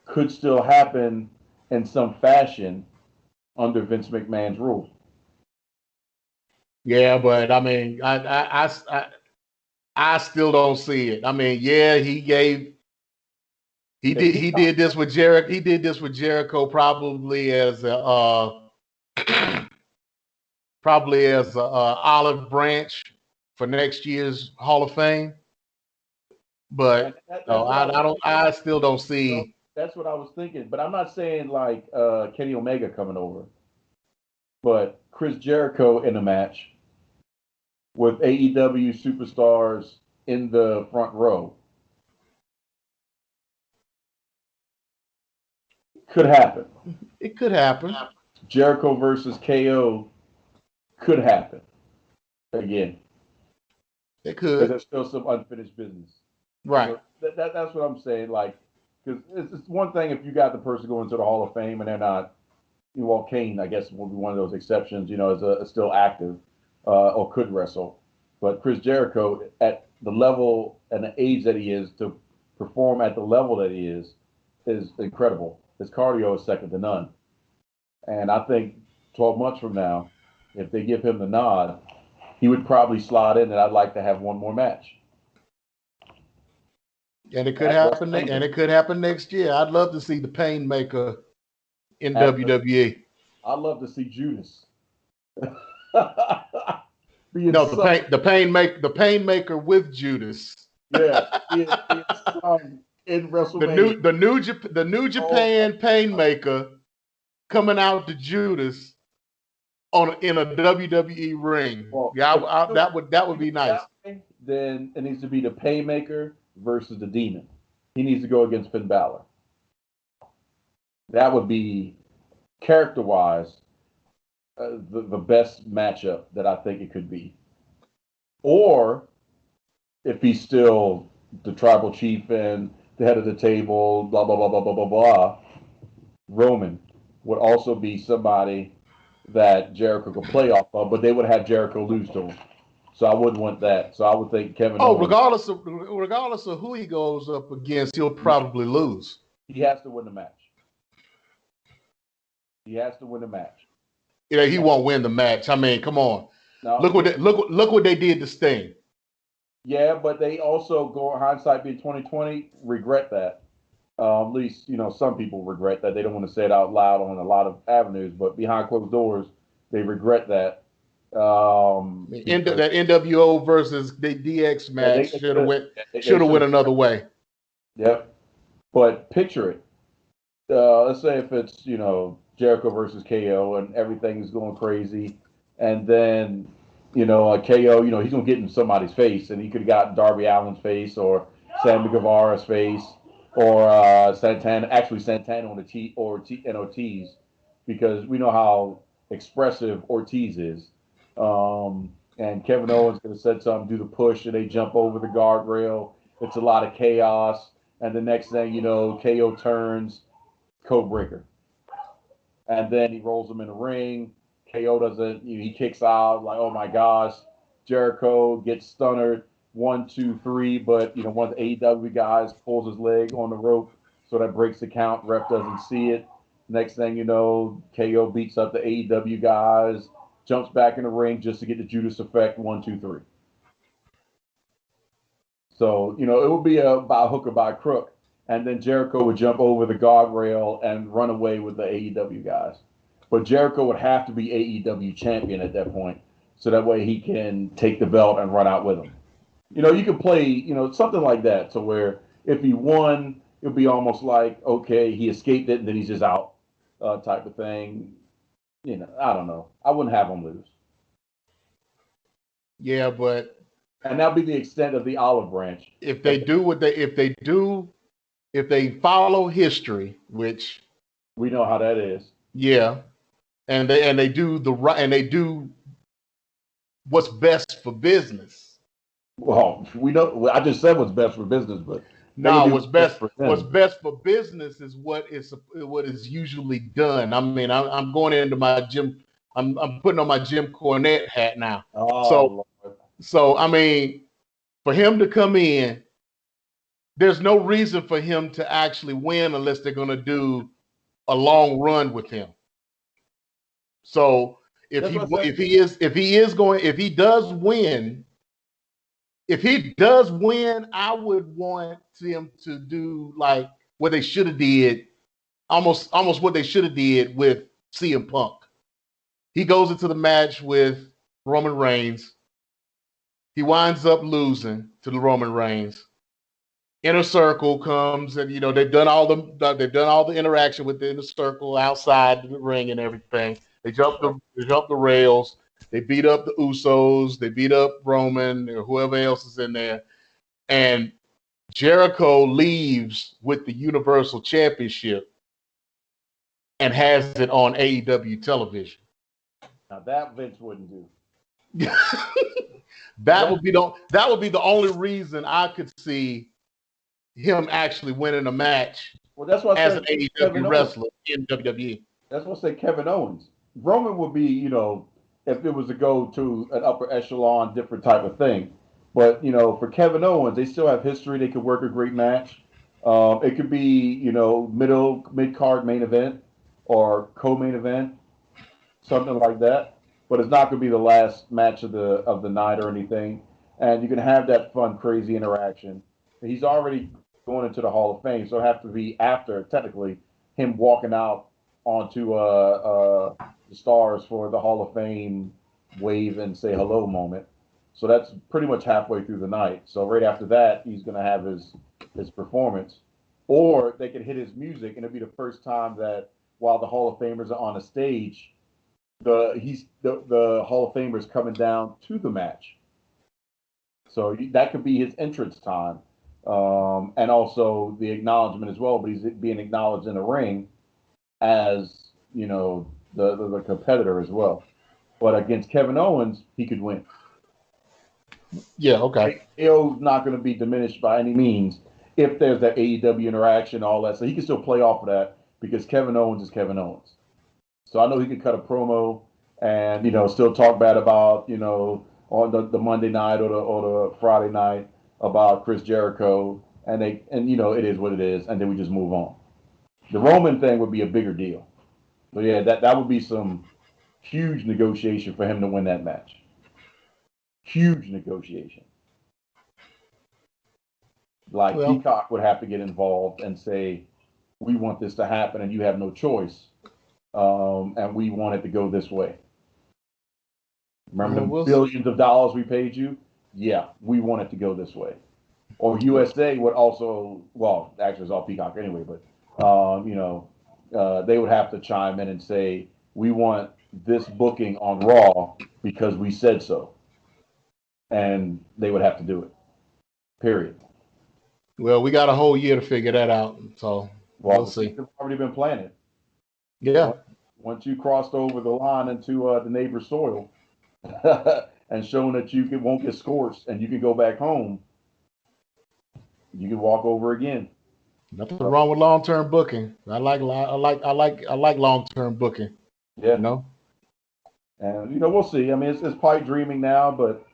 could still happen in some fashion under Vince McMahon's rules. Yeah, but I mean, I still don't see it. I mean, yeah, he did this with Jericho. He did this with Jericho probably as a olive branch for next year's Hall of Fame. But I still don't see. That's what I was thinking. But I'm not saying like Kenny Omega coming over, but Chris Jericho in a match with AEW superstars in the front row could happen. It could happen. Jericho versus KO could happen again. It Because could. there's still some unfinished business. Right. That's what I'm saying. Like, because it's one thing if you got the person going to the Hall of Fame and they're not, well, Kane, I guess, will be one of those exceptions, is still active or could wrestle. But Chris Jericho, at the level and the age that he is, to perform at the level that he is incredible. His cardio is second to none. And I think 12 months from now, if they give him the nod, he would probably slide in that I'd like to have one more match. And it could happen. And it could happen next year. I'd love to see the Painmaker in WWE. I'd love to see Judas. No, the Painmaker with Judas. Yeah, in WrestleMania. The New Japan Painmaker coming out to Judas in a WWE ring. Well, yeah, that would be nice. Then it needs to be the Painmaker versus the Demon. He needs to go against Finn Balor. That would be, character-wise, the best matchup that I think it could be. Or if he's still the tribal chief and the head of the table, blah, blah, blah, blah, blah, blah, blah, Roman would also be somebody that Jericho could play off of, but they would have Jericho lose to him. So I wouldn't want that. So I would think Kevin Owens, regardless of who he goes up against, he'll probably lose. He has to win the match. He has to win the match. Yeah, he won't win the match. I mean, come on. No, look what they did to Sting. Yeah, but they also, hindsight being 2020, regret that. At least, some people regret that. They don't want to say it out loud on a lot of avenues, but behind closed doors, they regret that. That NWO versus the DX match should have went another way. Yep. But picture it. Let's say if it's, Jericho versus KO and everything is going crazy, and then, KO, he's going to get in somebody's face, and he could have gotten Darby Allin's face or Sammy Guevara's face or Santana on the Ortiz, because we know how expressive Ortiz is. And Kevin Owens could have said something, do the push, and they jump over the guardrail. It's a lot of chaos. And the next thing KO turns, code breaker. And then he rolls him in the ring. KO doesn't, he kicks out, like, oh my gosh. Jericho gets stunnered, 1, 2, 3, but, one of the AEW guys pulls his leg on the rope, so that breaks the count. Ref doesn't see it. Next thing you know, KO beats up the AEW guys, jumps back in the ring just to get the Judas effect, 1, 2, 3. So, it would be by hook or by crook. And then Jericho would jump over the guardrail and run away with the AEW guys. But Jericho would have to be AEW champion at that point, so that way he can take the belt and run out with him. You could play, something like that, to where if he won, it'll be almost like, okay, he escaped it and then he's just out, type of thing. You know, I don't know. I wouldn't have him lose. Yeah, but And that'll be the extent of the olive branch. if they follow history, which We know how that is. yeah, and they do the right, and they do what's best for business. Well, we know. I just said what's best for business, but No, what's best for them. what's best for business is what is usually done. I mean, I'm going into my gym. I'm putting on my Jim Cornette hat now. Oh, So I mean, for him to come in, there's no reason for him to actually win unless they're going to do a long run with him. So if he does win, I would want him to do like what they should have did, almost what they should have did with CM Punk. He goes into the match with Roman Reigns. He winds up losing to the Roman Reigns. Inner Circle comes, and they've done all the interaction with the Inner Circle outside the ring and everything. They jump the rails. They beat up the Usos. They beat up Roman or whoever else is in there. And Jericho leaves with the Universal Championship and has it on AEW television. now that Vince wouldn't do. That would be the only reason I could see him actually winning a match. Well, that's what as an AEW wrestler in WWE. That's what I say. Kevin Owens. Roman would be, if it was to go to an upper echelon, different type of thing. But for Kevin Owens, they still have history. They could work a great match. It could be, mid card main event or co-main event, something like that. But it's not going to be the last match of the night or anything. And you can have that fun, crazy interaction. He's already going into the Hall of Fame, so it have to be after technically him walking out onto the stars for the Hall of Fame wave and say hello moment. So that's pretty much halfway through the night. So right after that, he's going to have his performance, or they could hit his music, and it'll be the first time that while the Hall of Famers are on a stage, the Hall of Famers coming down to the match. So that could be his entrance time. And also the acknowledgement as well, but he's being acknowledged in the ring as, the competitor as well. But against Kevin Owens, he could win. Yeah, okay. KO's not going to be diminished by any means if there's that AEW interaction, all that. So he can still play off of that because Kevin Owens is Kevin Owens. So I know he could cut a promo and, still talk bad about, on the Monday night or the Friday night about Chris Jericho, and it is what it is, and then we just move on. The Roman thing would be a bigger deal. So yeah, that would be some huge negotiation for him to win that match. Huge negotiation. Like Peacock would have to get involved and say, we want this to happen and you have no choice. And we want it to go this way. Remember the billions of dollars we paid you? Yeah, we want it to go this way. Or USA would also, well, actually it's all Peacock anyway, but they would have to chime in and say, we want this booking on Raw because we said so. And they would have to do it. Period. Well, we got a whole year to figure that out, so we'll see. They've already been planning. Yeah. Once you crossed over the line into the neighbor's soil and showing that you won't get scorched and you can go back home, you can walk over again. Nothing wrong with long-term booking. I like long-term booking. Yeah. And we'll see. I mean, it's pipe dreaming now, but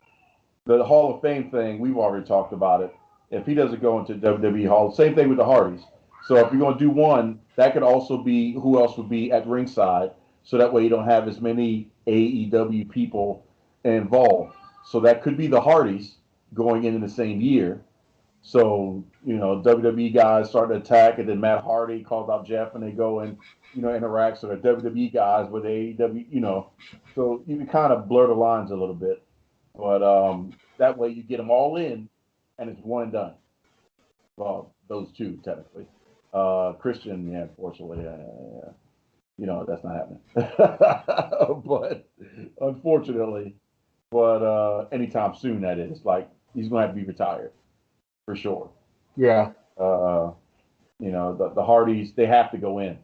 the Hall of Fame thing, we've already talked about it. If he doesn't go into WWE Hall, same thing with the Hardys. So if you're going to do one, that could also be who else would be at ringside. So that way you don't have as many AEW people involved. So that could be the Hardys going in the same year. So, WWE guys start to attack, and then Matt Hardy calls out Jeff, and they go and, interact. So the WWE guys with AEW, so you can kind of blur the lines a little bit. But that way you get them all in, and it's one and done. Well, those two, technically. Christian, yeah, unfortunately, that's not happening. But unfortunately, anytime soon, that is. Like, he's going to have to be retired for sure. Yeah. The Hardys, they have to go in.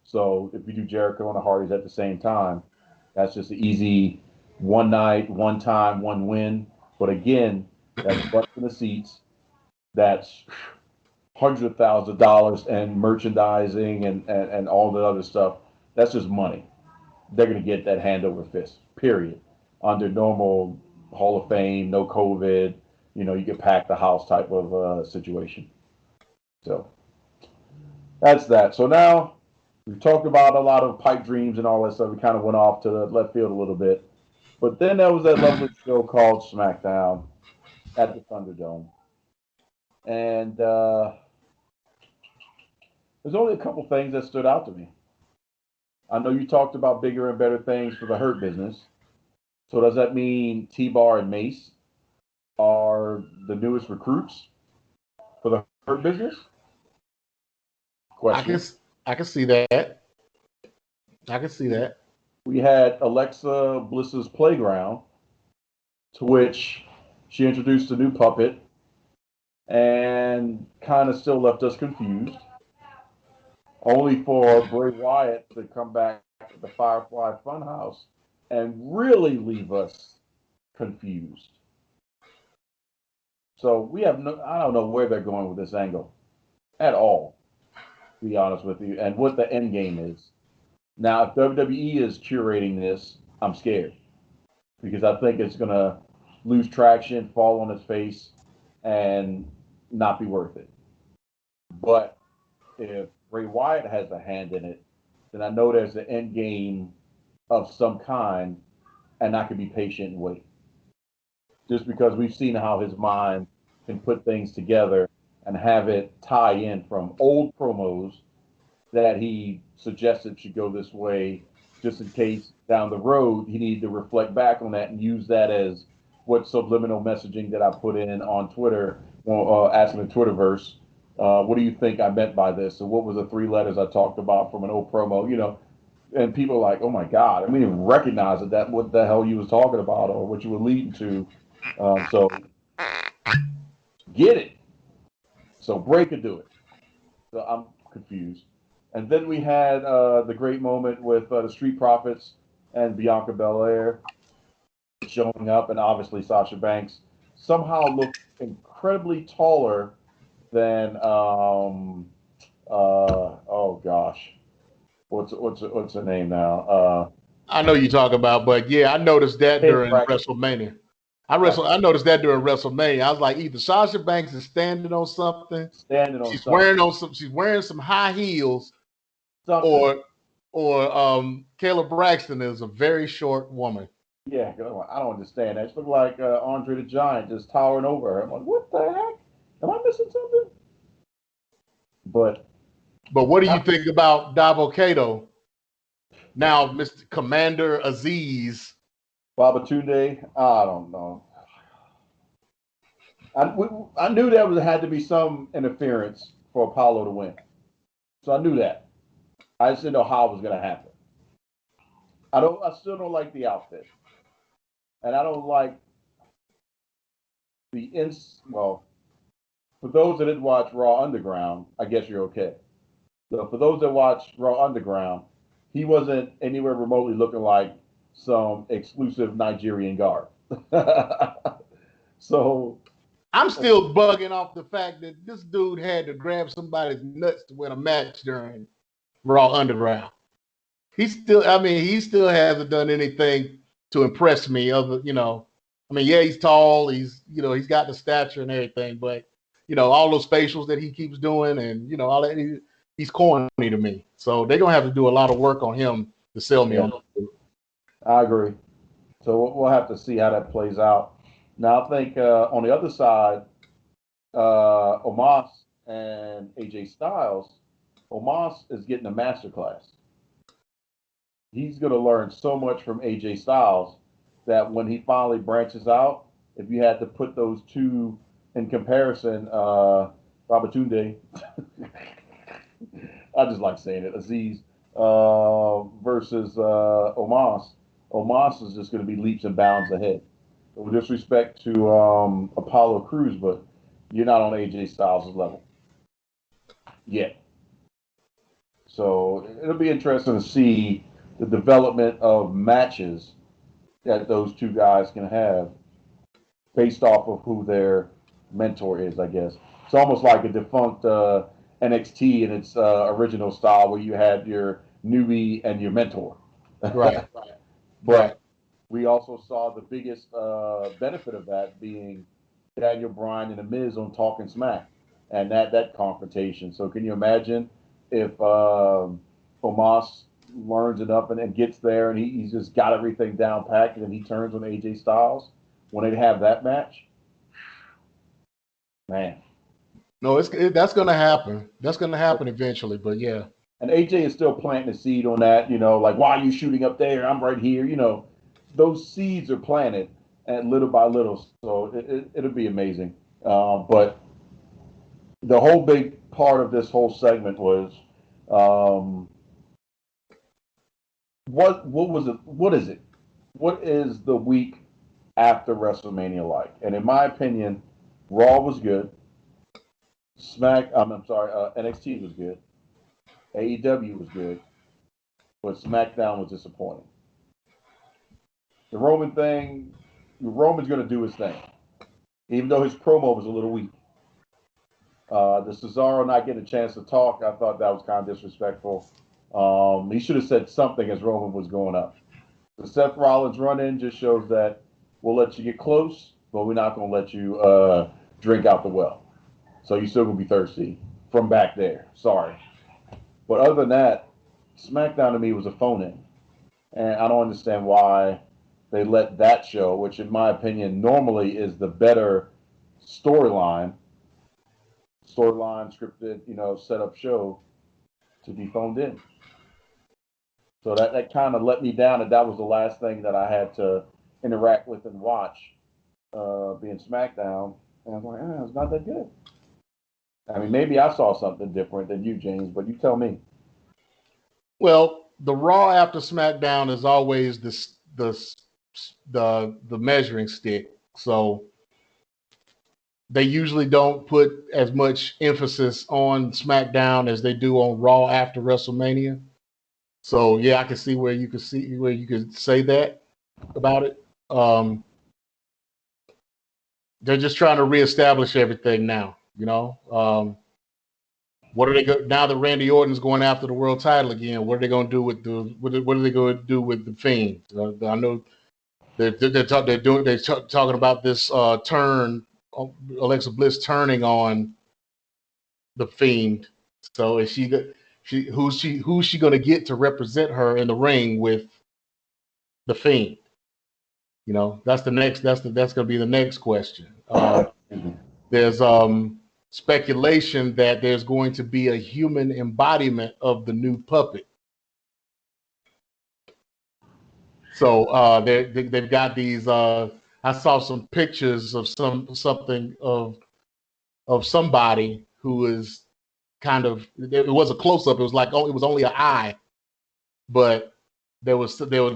So if we do Jericho and the Hardys at the same time, that's just an easy one night, one time, one win. But again, that's butts in the seats. That's hundreds of thousands of dollars and merchandising and all the other stuff. That's just money. They're going to get that hand over fist, period. Under normal Hall of Fame, no COVID, you can pack the house type of situation. So that's that. So now we've talked about a lot of pipe dreams and all that stuff. We kind of went off to the left field a little bit. But then there was that lovely show called SmackDown at the Thunderdome. And there's only a couple things that stood out to me. I know you talked about bigger and better things for the Hurt Business. So does that mean T-Bar and Mace are the newest recruits for the Hurt Business? Question. I can see that. I can see that. We had Alexa Bliss's Playground, to which she introduced a new puppet and kind of still left us confused. Only for Bray Wyatt to come back at the Firefly Funhouse and really leave us confused. So I don't know where they're going with this angle at all, to be honest with you, and what the end game is. Now, if WWE is curating this, I'm scared because I think it's going to lose traction, fall on its face, and not be worth it. But if Bray Wyatt has a hand in it, then I know there's an end game of some kind, and I can be patient and wait. Just because we've seen how his mind can put things together and have it tie in from old promos that he suggested should go this way, just in case down the road he needed to reflect back on that and use that as what subliminal messaging that I put in on Twitter, asking the Twitterverse, what do you think I meant by this? And what was the 3 letters I talked about from an old promo, and people are like, oh my God, I didn't even recognize that what the hell you was talking about or what you were leading to. So get it. So Bray could do it. So I'm confused. And then we had the great moment with the Street Profits and Bianca Belair showing up, and obviously Sasha Banks somehow looked incredibly taller than oh gosh, what's her name now? I know you talk about, but yeah, I noticed that during WrestleMania. I noticed that during WrestleMania. I was like, either Sasha Banks is standing on something, she's wearing some high heels, or Kayla Braxton is a very short woman. Yeah, I don't understand that. She looked like Andre the Giant just towering over her. I'm like, what the heck? Am I missing something? But what do you think about Davo Kato? Now, Mr. Commander Aziz. Babatunde, I don't know. I knew there had to be some interference for Apollo to win. So I knew that. I just didn't know how it was going to happen. I still don't like the outfit. And I don't like well, for those that didn't watch Raw Underground, I guess you're okay. So for those that watch Raw Underground, he wasn't anywhere remotely looking like some exclusive Nigerian garb. So I'm still bugging off the fact that this dude had to grab somebody's nuts to win a match during Raw Underground. He still hasn't done anything to impress me. Yeah, he's tall. He's got the stature and everything, but all those facials that he keeps doing and all that, he's corny to me. So they're gonna have to do a lot of work on him to sell me on. I agree. So we'll have to see how that plays out. Now I think on the other side, Omos and AJ Styles, Omos is getting a masterclass. He's going to learn so much from AJ Styles that when he finally branches out, if you had to put those two in comparison, Babatunde, I just like saying it. Aziz versus Omos. Omos is just going to be leaps and bounds ahead. With disrespect to Apollo Crews, but you're not on AJ Styles' level yet. So it'll be interesting to see the development of matches that those two guys can have based off of who their mentor is, I guess. It's almost like a defunct NXT in its original style where you had your newbie and your mentor. Right. But right. We also saw the biggest benefit of that being Daniel Bryan and The Miz on Talking Smack and that confrontation. So can you imagine if Omos learns enough and gets there and he's just got everything down packed and then he turns on AJ Styles when they have that match? Man. No, that's going to happen. That's going to happen eventually, but yeah. And AJ is still planting a seed on that, like, why are you shooting up there? I'm right here. Those seeds are planted and little by little. So it'll be amazing. But the whole big part of this whole segment was what was it? What is it? What is the week after WrestleMania like? And in my opinion, Raw was good. NXT was good. AEW was good, but SmackDown was disappointing. The Roman's going to do his thing, even though his promo was a little weak. The Cesaro not getting a chance to talk, I thought that was kind of disrespectful. He should have said something as Roman was going up. The Seth Rollins run-in just shows that we'll let you get close, but we're not going to let you drink out the well. So you're still going to be thirsty from back there. Sorry. But other than that, SmackDown to me was a phone-in. And I don't understand why they let that show, which in my opinion normally is the better storyline scripted, set up show, to be phoned in. So that kind of let me down, and that was the last thing that I had to interact with and watch, being SmackDown. And I was like, it's not that good. I mean, maybe I saw something different than you, James, but you tell me. Well, the Raw after SmackDown is always the measuring stick. So they usually don't put as much emphasis on SmackDown as they do on Raw after WrestleMania. So yeah, I can see where you could say that about it. They're just trying to reestablish everything now. What are they now that Randy Orton's going after the world title again? What are they going to do with what are they going to do with the Fiend? I know they're talking about this turn, Alexa Bliss turning on the Fiend. So is who's she going to get to represent her in the ring with the Fiend? That's the next. That's going to be the next question. There's speculation that there's going to be a human embodiment of the new puppet. So they've got these. I saw some pictures of something of somebody who is kind of. It was a close up. It was like it was only an eye, but they were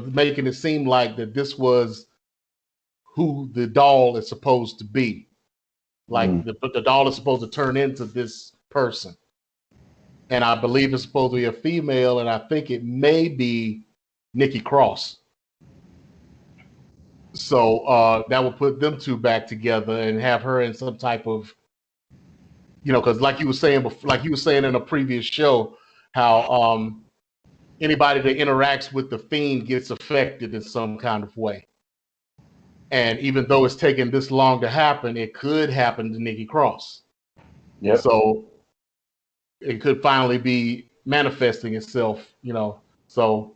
making it seem like that this was who the doll is supposed to be. Like the doll is supposed to turn into this person. And I believe it's supposed to be a female, and I think it may be Nikki Cross. So that will put them two back together and have her in some type of, because like you were saying in a previous show, how anybody that interacts with the Fiend gets affected in some kind of way. And even though it's taken this long to happen, it could happen to Nikki Cross. Yep. So it could finally be manifesting itself, So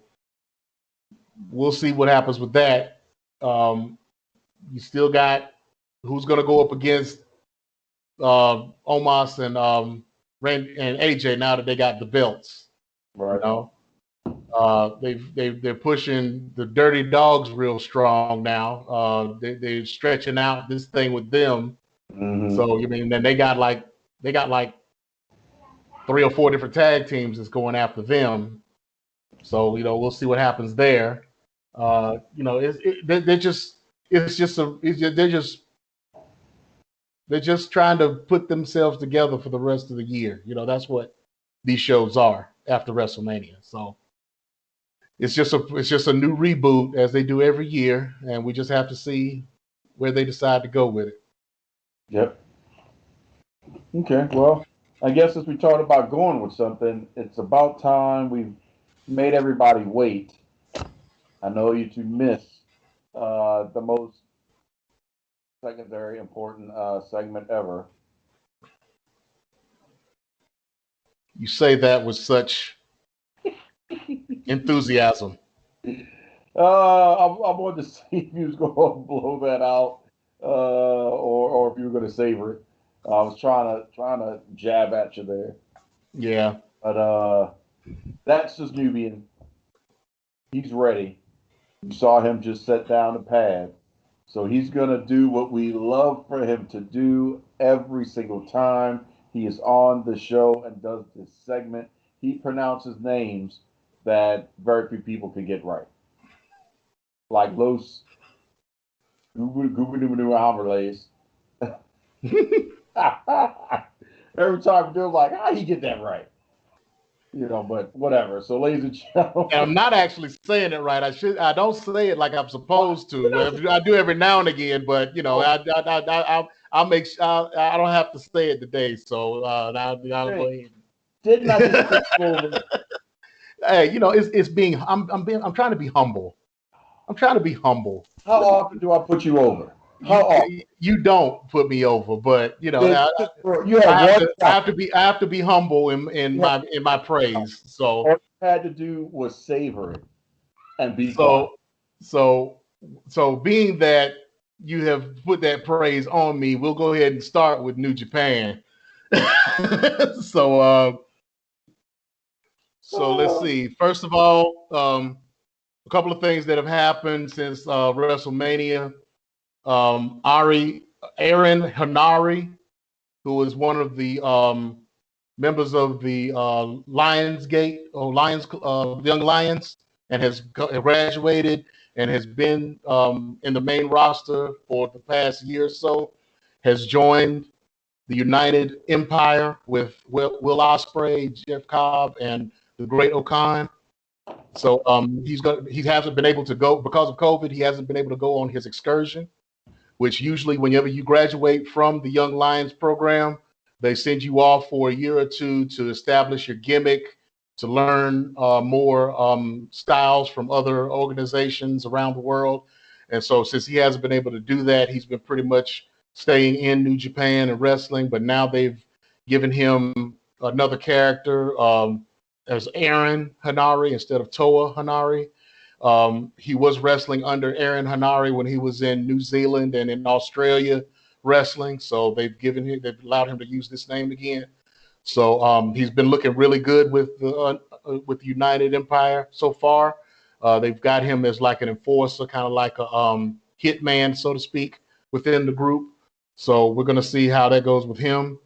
we'll see what happens with that. You still got who's going to go up against Omos and Randy and AJ now that they got the belts. Right. They're pushing the Dirty Dogs real strong now. They're stretching out this thing with them. Mm-hmm. So then they got like 3 or 4 different tag teams that's going after them. So we'll see what happens there. They're just trying to put themselves together for the rest of the year. That's what these shows are after WrestleMania. So it's just a new reboot as they do every year, and we just have to see where they decide to go with it. Yep. Okay, well, I guess as we talked about going with something, it's about time we've made everybody wait. I know you two miss the most secondary important segment ever. You say that with such enthusiasm. I wanted to see if you was going to blow that out, or if you were going to savor it. I was trying to jab at you there. Yeah. But that's just Nubian. He's ready. You saw him just set down the pad. So he's going to do what we love for him to do every single time he is on the show and does this segment. He pronounces names that very few people can get right. Like Los Gubernables. Every time we do, I'm like, how he get that right? But whatever. So, ladies and gentlemen, and I'm not actually saying it right. I don't say it like I'm supposed to. I do every now and again, but I'll make sure I don't have to say it today. So I'll go ahead. Didn't I just take over? Hey, it's being. I'm trying to be humble. I'm trying to be humble. How often do I put you over? How often? You don't put me over, but I have to be humble in my praise. So all you had to do was savor it and be quiet. So being that you have put that praise on me, we'll go ahead and start with New Japan. So let's see. First of all, a couple of things that have happened since WrestleMania. Aaron Hanari, who is one of the members of the Lionsgate or Young Lions, and has graduated and has been in the main roster for the past year or so, has joined the United Empire with Will Osprey, Jeff Cobb, and the Great Okan. So he hasn't been able to go because of COVID. He hasn't been able to go on his excursion, which usually whenever you graduate from the Young Lions program, they send you off for a year or two to establish your gimmick, to learn more styles from other organizations around the world. And so since he hasn't been able to do that, he's been pretty much staying in New Japan and wrestling. But now they've given him another character as Aaron Hanari instead of Toa Hanari. He was wrestling under Aaron Hanari when he was in New Zealand and in Australia wrestling. So they've allowed him to use this name again. So he's been looking really good with the United Empire so far. They've got him as like an enforcer, kind of like a hitman, so to speak, within the group. So we're going to see how that goes with him.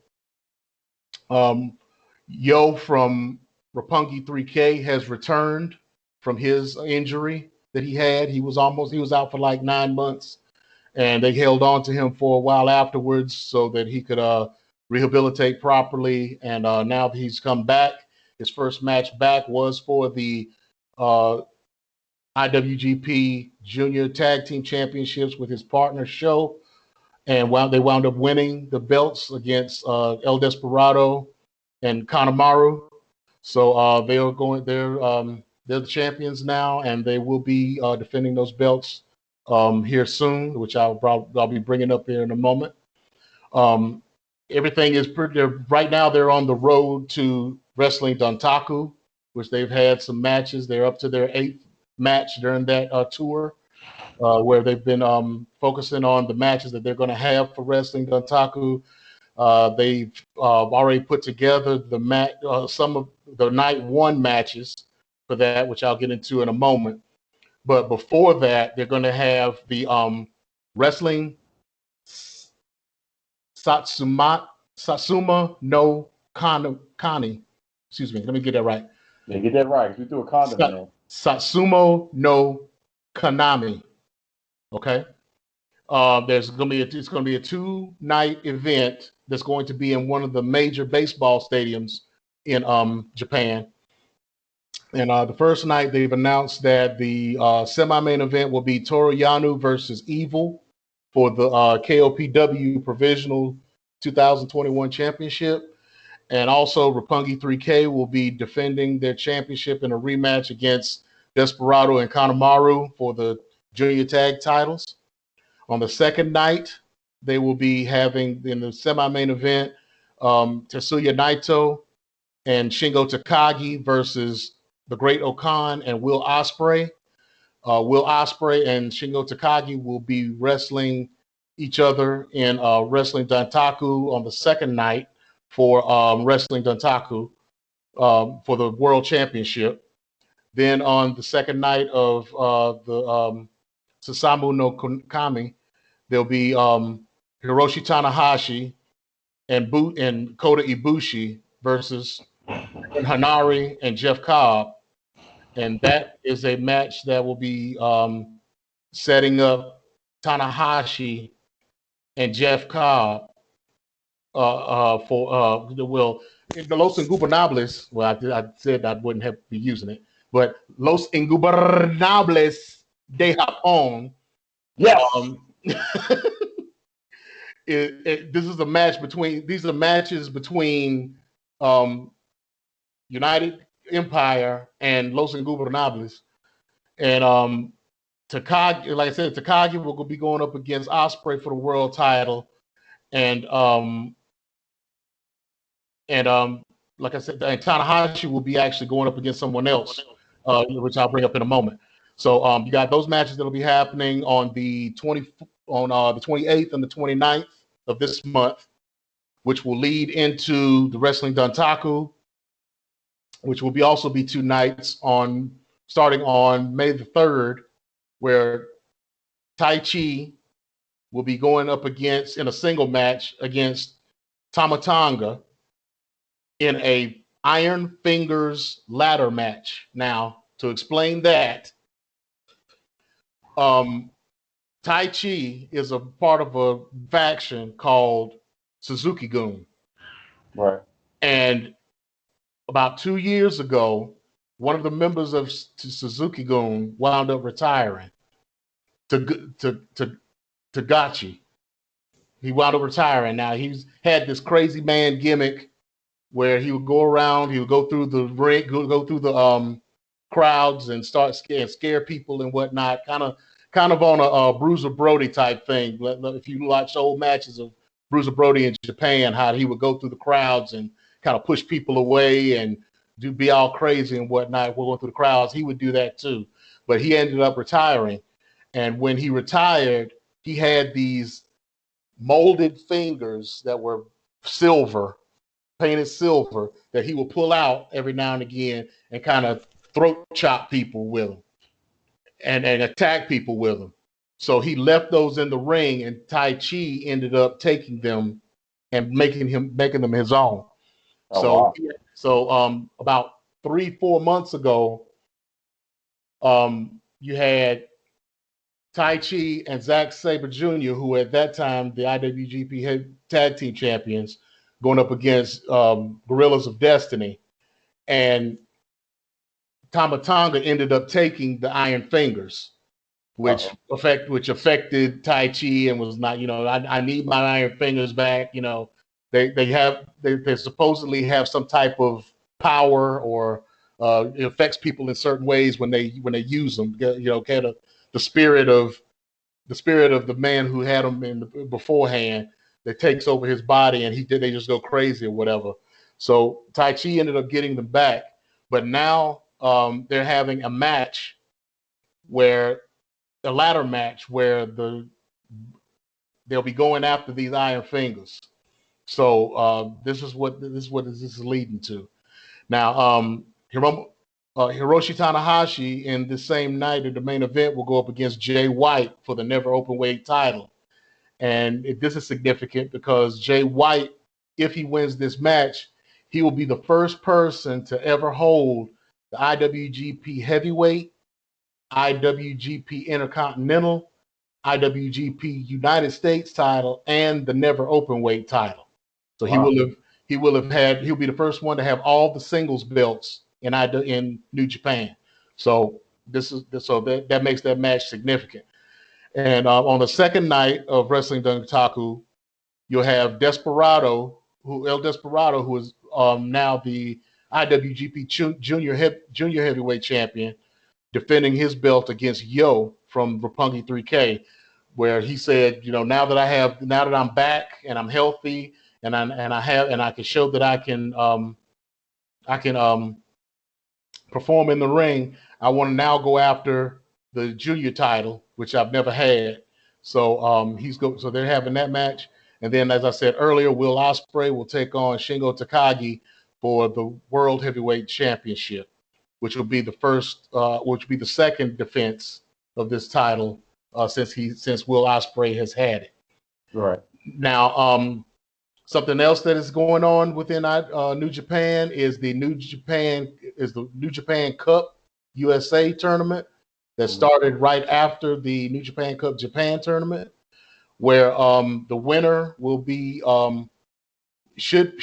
Yo from Roppongi 3K has returned from his injury that he had. He was out for like 9 months, and they held on to him for a while afterwards so that he could rehabilitate properly. And now that he's come back, his first match back was for the IWGP Junior Tag Team Championships with his partner Sho, and they wound up winning the belts against El Desperado and Kanemaru. So they're the champions now, and they will be defending those belts here soon, which I'll be bringing up here in a moment. Everything is pretty. Right now, they're on the road to Wrestling Dontaku, which they've had some matches. They're up to their 8th match during that tour, where they've been focusing on the matches that they're going to have for Wrestling Dontaku. They've already put together some of the night 1 matches for that, which I'll get into in a moment. But before that, they're going to have the Wrestling Satsuma no Kani Excuse me. Let me get that right. Yeah, get that right. We threw a condom in there. Satsumo no Kanami. Okay. It's going to be a 2-night event that's going to be in one of the major baseball stadiums in Japan. And the first night, they've announced that the semi-main event will be Toru Yano versus Evil for the KOPW Provisional 2021 Championship. And also, Roppongi 3K will be defending their championship in a rematch against Desperado and Kanemaru for the junior tag titles. On the second night, they will be having, in the semi-main event, Tetsuya Naito and Shingo Takagi versus the Great Okan and Will Osprey. Will Osprey and Shingo Takagi will be wrestling each other in Wrestling Dantaku on the second night for Wrestling Dantaku for the World Championship. Then on the second night of the Sasamu no Kami, there'll be Hiroshi Tanahashi and Kota Ibushi versus Hanari and Jeff Cobb. And that is a match that will be setting up Tanahashi and Jeff Cobb for the Los Ingobernables. Well, I said I wouldn't have to be using it, but Los Ingobernables de Japón. Yes. This is a match between. These are matches between United Empire and Los Ingobernables, and Takagi. Like I said, Takagi will be going up against Osprey for the world title, and like I said, and Tanahashi will be actually going up against someone else, which I'll bring up in a moment. So you got those matches that'll be happening on the 28th and the 29th of this month, which will lead into the Wrestling Dantaku, which will also be 2 nights starting on May the 3rd, where Tai Chi will be going up in a single match against Tama Tonga in a Iron Fingers ladder match. Now, to explain that, Tai Chi is a part of a faction called Suzuki-gun. Right. And about 2 years ago, one of the members of Suzuki-gun wound up retiring. Tagachi. He wound up retiring. Now, he's had this crazy man gimmick where he would go around, he would go through the ring, go through the crowds and scare people and whatnot, kind of on a Bruiser Brody type thing. If you watch old matches of Bruiser Brody in Japan, how he would go through the crowds and kind of push people away and be all crazy and whatnot, going through the crowds, he would do that too. But he ended up retiring. And when he retired, he had these molded fingers that were painted silver, that he would pull out every now and again and kind of throat chop people with them and attack people with them. So he left those in the ring, and Tai Chi ended up taking them and making them his own. Oh, wow. About 3-4 months ago, you had Tai Chi and Zack Sabre Jr., who at that time the IWGP head tag team champions, going up against Gorillas of Destiny, and Tama Tonga ended up taking the Iron Fingers, which affected Tai Chi and was not, I need my Iron Fingers back. They supposedly have some type of power, or it affects people in certain ways when they use them. Kind of the spirit of the man who had them beforehand that takes over his body, and they just go crazy or whatever. So Tai Chi ended up getting them back, but now they're having a match a ladder match where they'll be going after these Iron Fingers. So this is what this is leading to. Now, Hiroshi Tanahashi in the same night in the main event will go up against Jay White for the never openweight title. And this is significant because Jay White, if he wins this match, he will be the first person to ever hold the IWGP Heavyweight, IWGP Intercontinental, IWGP United States title, and the Never Openweight title. So Wow. he'll be the first one to have all the singles belts in New Japan. So that makes that match significant. And on the second night of Wrestling Dontaku, you'll have El Desperado, who is now the IWGP Junior Heavyweight Champion, defending his belt against Yo from Roppongi 3K, where he said, now that I'm back and I'm healthy and I can show that I can perform in the ring, I want to now go after the junior title, which I've never had. So so they're having that match. And then, as I said earlier, Will Osprey will take on Shingo Takagi for the World Heavyweight Championship, which will be the second defense of this title since Will Osprey has had it. Right. Now, something else that is going on within New Japan is the New Japan Cup USA tournament that started right after the New Japan Cup Japan tournament, where the winner will be should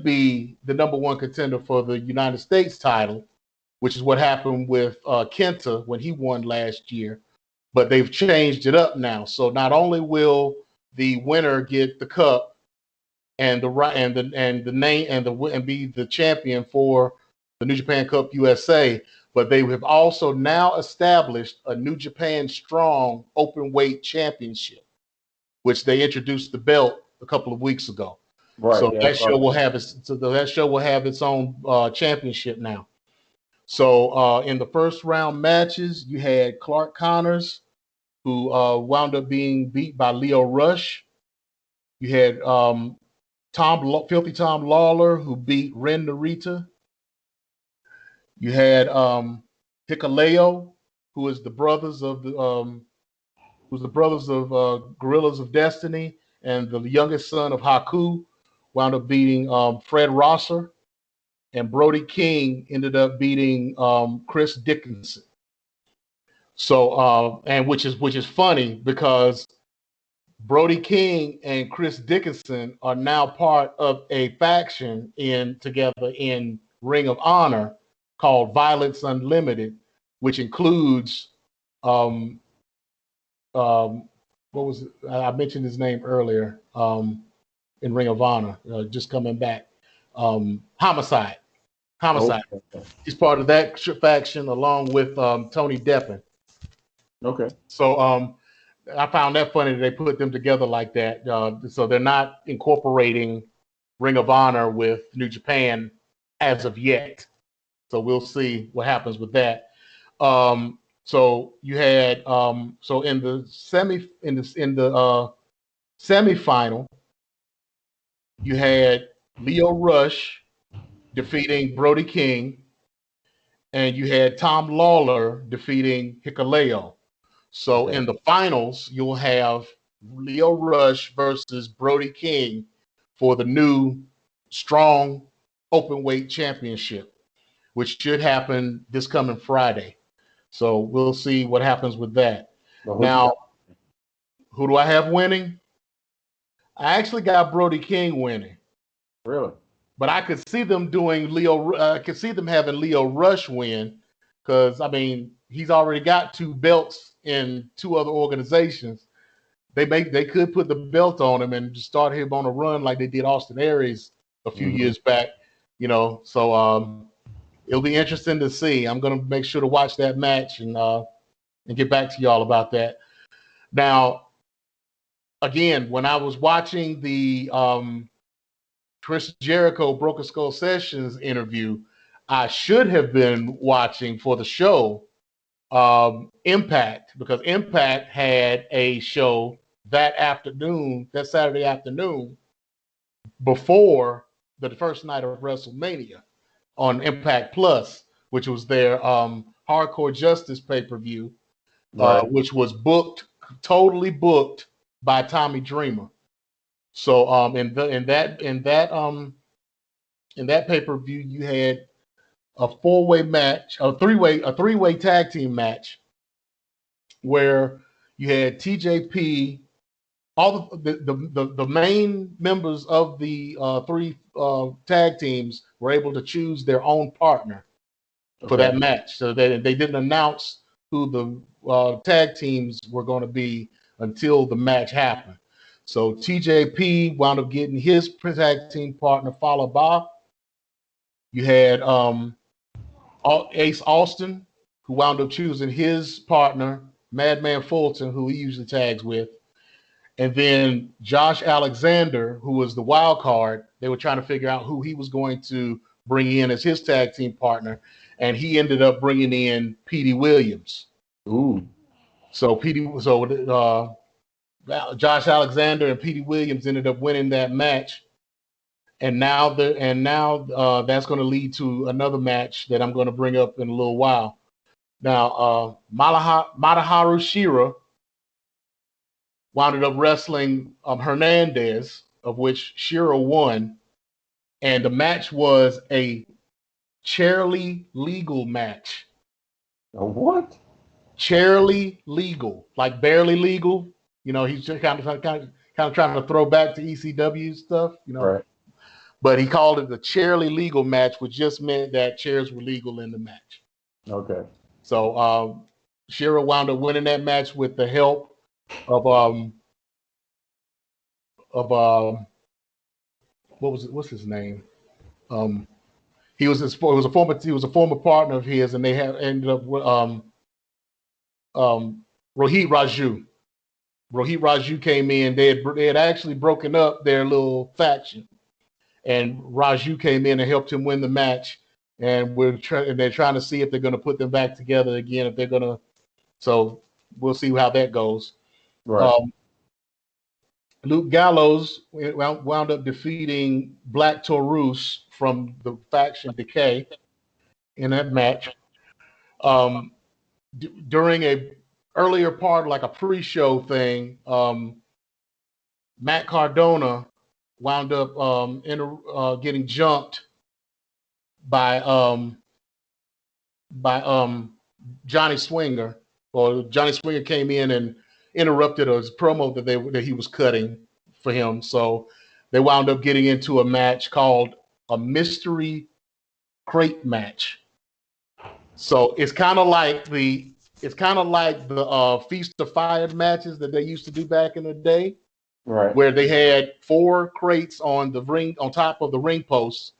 be the number one contender for the United States title, which is what happened with Kenta when he won last year. But they've changed it up now. So not only will the winner get the cup and be the champion for the New Japan Cup USA, but they have also now established a New Japan Strong Openweight Championship, which they introduced the belt a couple of weeks ago. Right. So yeah, that show will have its own championship now. So in the first round matches, you had Clark Connors, who wound up being beat by Leo Rush. You had Filthy Tom Lawler, who beat Ren Narita. You had Hikuleo, who is the brothers of Gorillas of Destiny, and the youngest son of Haku, wound up beating Fred Rosser, and Brody King ended up beating Chris Dickinson. So and which is funny because Brody King and Chris Dickinson are now part of a faction together in Ring of Honor called Violence Unlimited, which includes what was it? I mentioned his name earlier in Ring of Honor, just coming back. Homicide. Okay. He's part of that faction along with Tony Deppen. Okay. So I found that funny that they put them together like that. So they're not incorporating Ring of Honor with New Japan as of yet. So we'll see what happens with that. So you had so in the semifinal, you had Leo Rush defeating Brody King, and you had Tom Lawler defeating Hikuleo. So in the finals, you'll have Leo Rush versus Brody King for the new Strong Openweight Championship, which should happen this coming Friday. So we'll see what happens with that. Now, who do I have winning? I actually got Brody King winning. Really? But I could see them I could see them having Leo Rush win because, I mean, he's already got 2 belts in 2 other organizations. They could put the belt on him and just start him on a run like they did Austin Aries a few years back, So it'll be interesting to see. I'm going to make sure to watch that match and get back to y'all about that. Now, again, when I was watching the Chris Jericho Broken Skull Sessions interview, I should have been watching for the show Impact, because Impact had a show that Saturday afternoon, before the first night of WrestleMania on Impact Plus, which was their Hardcore Justice pay-per-view, which was totally booked by Tommy Dreamer. So in that in that pay-per-view, you had a four-way match, a three-way tag team match where you had TJP, all the main members of the three tag teams were able to choose their own partner for that match. So they didn't announce who the tag teams were going to be until the match happened. So TJP wound up getting his tag team partner followed by. You had Ace Austin, who wound up choosing his partner, Madman Fulton, who he usually tags with. And then Josh Alexander, who was the wild card. They were trying to figure out who he was going to bring in as his tag team partner. And he ended up bringing in Petey Williams. Ooh. So Josh Alexander and Petey Williams ended up winning that match. And now that's going to lead to another match that I'm going to bring up in a little while. Now, Mataharu Shira wound up wrestling Hernandez, of which Shira won. And the match was a chairly legal match. A what? Chairly legal, like barely legal. You know, he's just kind of trying to throw back to ECW stuff, you know. Right. But he called it the chairly legal match, which just meant that chairs were legal in the match. Okay. So Shira wound up winning that match with the help of what's his name? He was a former partner of his, and they ended up with Rohit Raju. Rohit Raju came in. They had actually broken up their little faction, and Raju came in and helped him win the match. And they're trying to see if they're going to put them back together again. If they're going to, so we'll see how that goes. Right. Luke Gallows wound up defeating Black Taurus from the faction Decay in that match. During a earlier part, like a pre-show thing, Matt Cardona wound up getting jumped by Johnny Swinger, or Johnny Swinger came in and interrupted his promo that he was cutting for him. So they wound up getting into a match called a mystery crate match. So it's kind of like the Feast of Fire matches that they used to do back in the day, right? Where they had 4 crates on the ring, on top of the ring posts,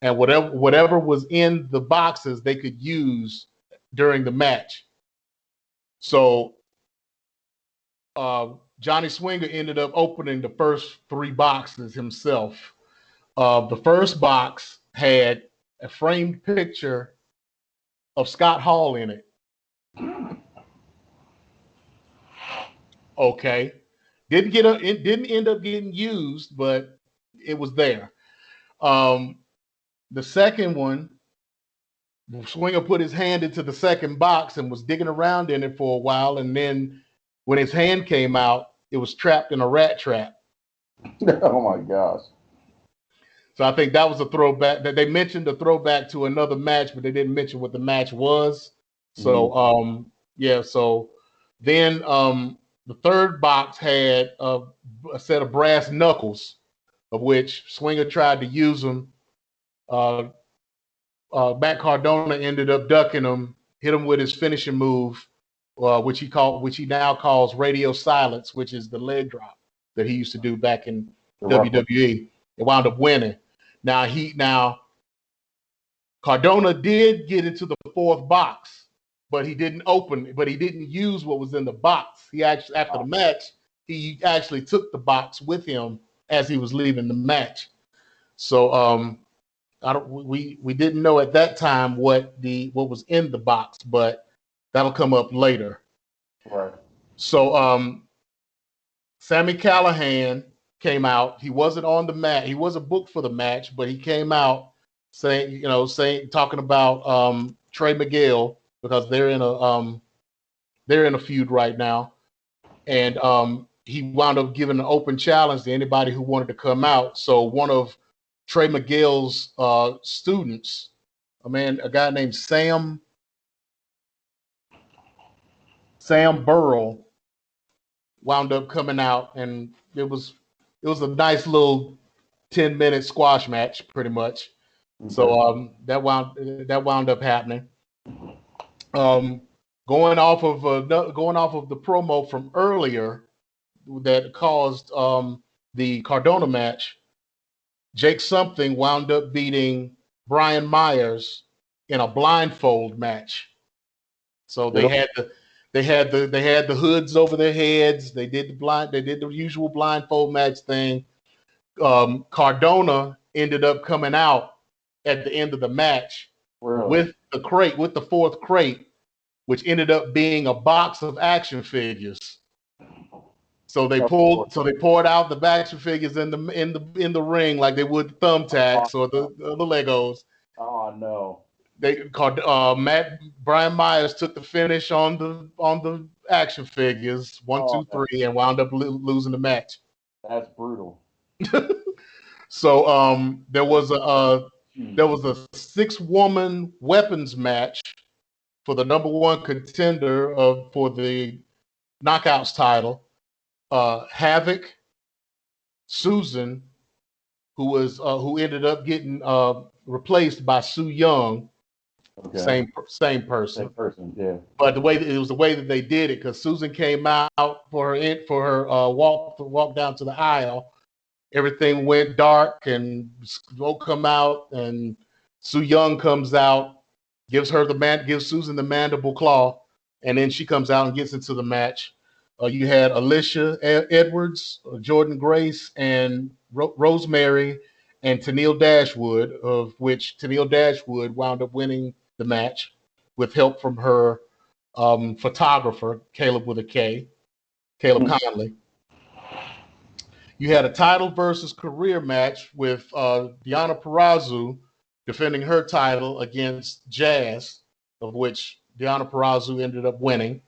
and whatever was in the boxes they could use during the match. So Johnny Swinger ended up opening the first 3 boxes himself. The first box had a framed picture of Scott Hall in it. Okay. It didn't end up getting used, but it was there. The second one, Swinger put his hand into the second box and was digging around in it for a while, and then when his hand came out, it was trapped in a rat trap. Oh my gosh. So I think that was a throwback. That they mentioned a throwback to another match, but they didn't mention what the match was. So so then the third box had a set of brass knuckles, of which Swinger tried to use them. Matt Cardona ended up ducking him, hit him with his finishing move, which he now calls radio silence, which is the leg drop that he used to do back in WWE. It wound up winning. Now Cardona did get into the 4th box, but he didn't use what was in the box. He actually, after the match, he actually took the box with him as he was leaving the match. So we didn't know at that time what was in the box, but that'll come up later. Right. So Sammy Callahan came out. He wasn't on the match. He wasn't booked for the match, but he came out talking about Trey Miguel, because they're in a feud right now, and he wound up giving an open challenge to anybody who wanted to come out. So one of Trey Miguel's students, a guy named Sam Burrell, wound up coming out, and it was a nice little 10-minute squash match, pretty much. Okay. So that wound up happening. Going off of the promo from earlier that caused the Cardona match, Jake Something wound up beating Brian Myers in a blindfold match. So they had the hoods over their heads. They did the usual blindfold match thing. Cardona ended up coming out at the end of the match with the fourth crate, which ended up being a box of action figures. So they poured out the action figures in the ring like they would thumbtacks or the Legos. Oh no! They called Brian Myers took the finish on the action figures 1, 2, 3 and wound up losing the match. That's brutal. So there was a 6-woman weapons match for the number 1 contender for the Knockouts title. Havoc, Susan, who ended up getting replaced by Su Yung. Okay. Same person. Same person, yeah. But it was the way that they did it, because Susan came out for her walk down to the aisle. Everything went dark and smoke come out, and Su Yung comes out, gives Susan the mandible claw, and then she comes out and gets into the match. You had Alicia Edwards, Jordan Grace, and Rosemary, and Tennille Dashwood, of which Tennille Dashwood wound up winning the match with help from her photographer, Caleb with a K, Caleb Conley. You had a title versus career match with Deonna Purrazzo defending her title against Jazz, of which Deonna Purrazzo ended up winning.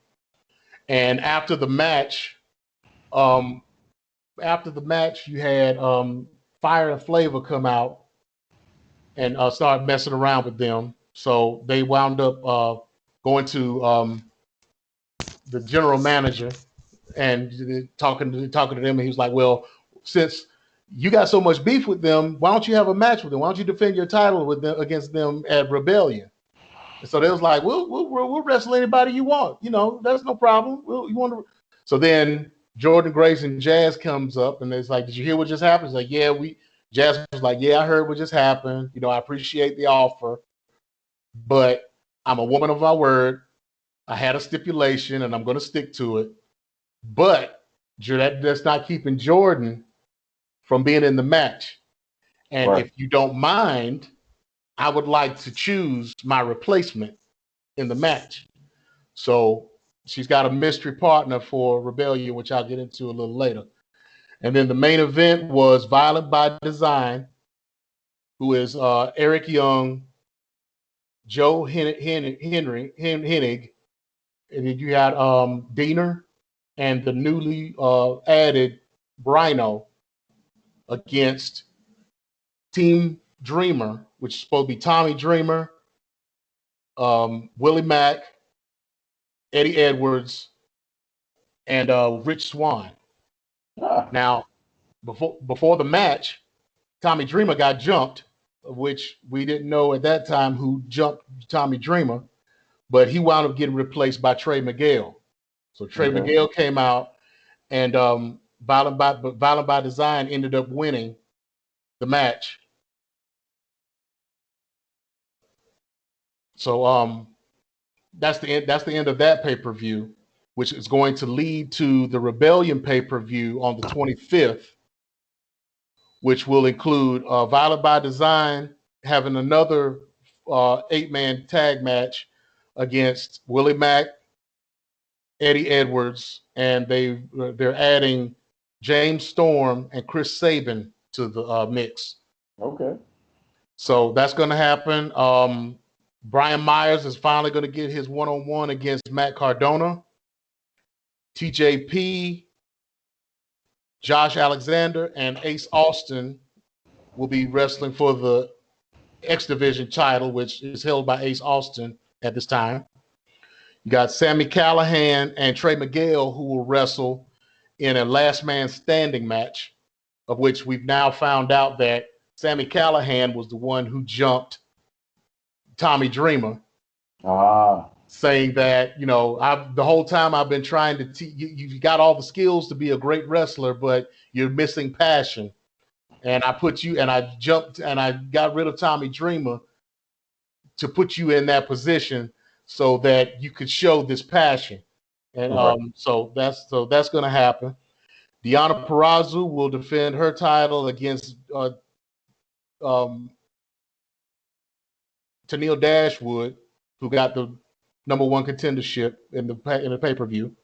And after the match, you had Fire and Flavor come out and start messing around with them. So they wound up going to the general manager and talking to them, and he was like, "Well, since you got so much beef with them, why don't you have a match with them? Why don't you defend your title with them against them at Rebellion?" And so they was like, "We'll wrestle anybody you want. That's no problem. So then Jordan Grace and Jazz comes up, and it's like, "Did you hear what just happened?" It's like, "Yeah, Jazz was like, "Yeah, I heard what just happened. I appreciate the offer, but I'm a woman of my word. I had a stipulation, and I'm going to stick to it. But that's not keeping Jordan from being in the match. And If you don't mind, I would like to choose my replacement in the match." So she's got a mystery partner for Rebellion, which I'll get into a little later. And then the main event was Violent by Design, who is Eric Young, Joe Hennig, and then you had Diener and the newly added Brino against Team Dreamer, which is supposed to be Tommy Dreamer, Willie Mack, Eddie Edwards, and Rich Swan. Now, before the match, Tommy Dreamer got jumped, which we didn't know at that time who jumped Tommy Dreamer, but he wound up getting replaced by Trey Miguel. So Trey Miguel came out, and Violent by Design ended up winning the match. So that's the end of that pay-per-view, which is going to lead to the Rebellion pay-per-view on the 25th, which will include Violent by Design having another 8-man tag match against Willie Mack, Eddie Edwards, and they're adding James Storm and Chris Sabin to the mix. Okay. So that's going to happen. Brian Myers is finally going to get his one-on-one against Matt Cardona. TJP, Josh Alexander, and Ace Austin will be wrestling for the X Division title, which is held by Ace Austin at this time. You got Sammy Callahan and Trey Miguel, who will wrestle in a last man standing match, of which we've now found out that Sammy Callahan was the one who jumped Tommy Dreamer, saying that, you know, the whole time I've been trying to you've got all the skills to be a great wrestler, but you're missing passion. And I jumped and I got rid of Tommy Dreamer to put you in that position so that you could show this passion. And so that's going to happen. Deonna Purrazzo will defend her title against Tennille Dashwood, who got the #1 contendership in the pay-per-view.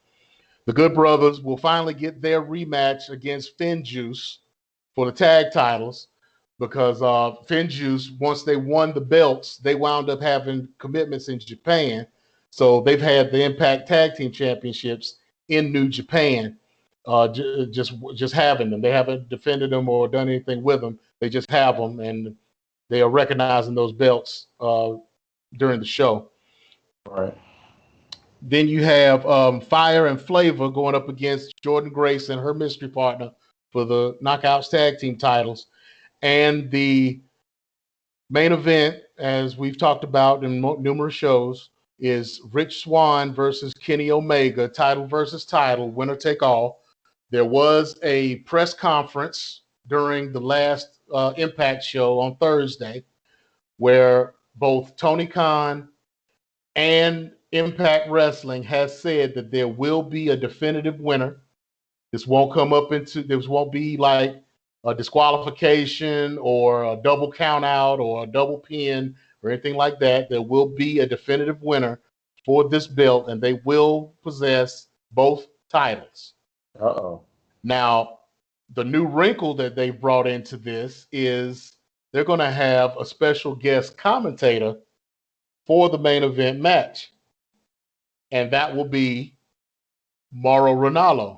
The Good Brothers will finally get their rematch against FinJuice for the tag titles, because FinJuice, once they won the belts, they wound up having commitments in Japan. So they've had the Impact Tag Team Championships in New Japan, just having them. They haven't defended them or done anything with them. They just have them, and they are recognizing those belts during the show. All right. Then you have Fire and Flavor going up against Jordan Grace and her mystery partner for the Knockouts Tag Team titles. And the main event, as we've talked about in numerous shows, is Rich Swann versus Kenny Omega, title versus title, winner take all. There was a press conference during the last Impact show on Thursday where both Tony Khan and Impact Wrestling has said that there will be a definitive winner. This won't be like a disqualification or a double count out or a double pin or anything like that. There will be a definitive winner for this belt, and they will possess both titles. Now, the new wrinkle that they brought into this is they're going to have a special guest commentator for the main event match, and that will be Mauro Ranallo.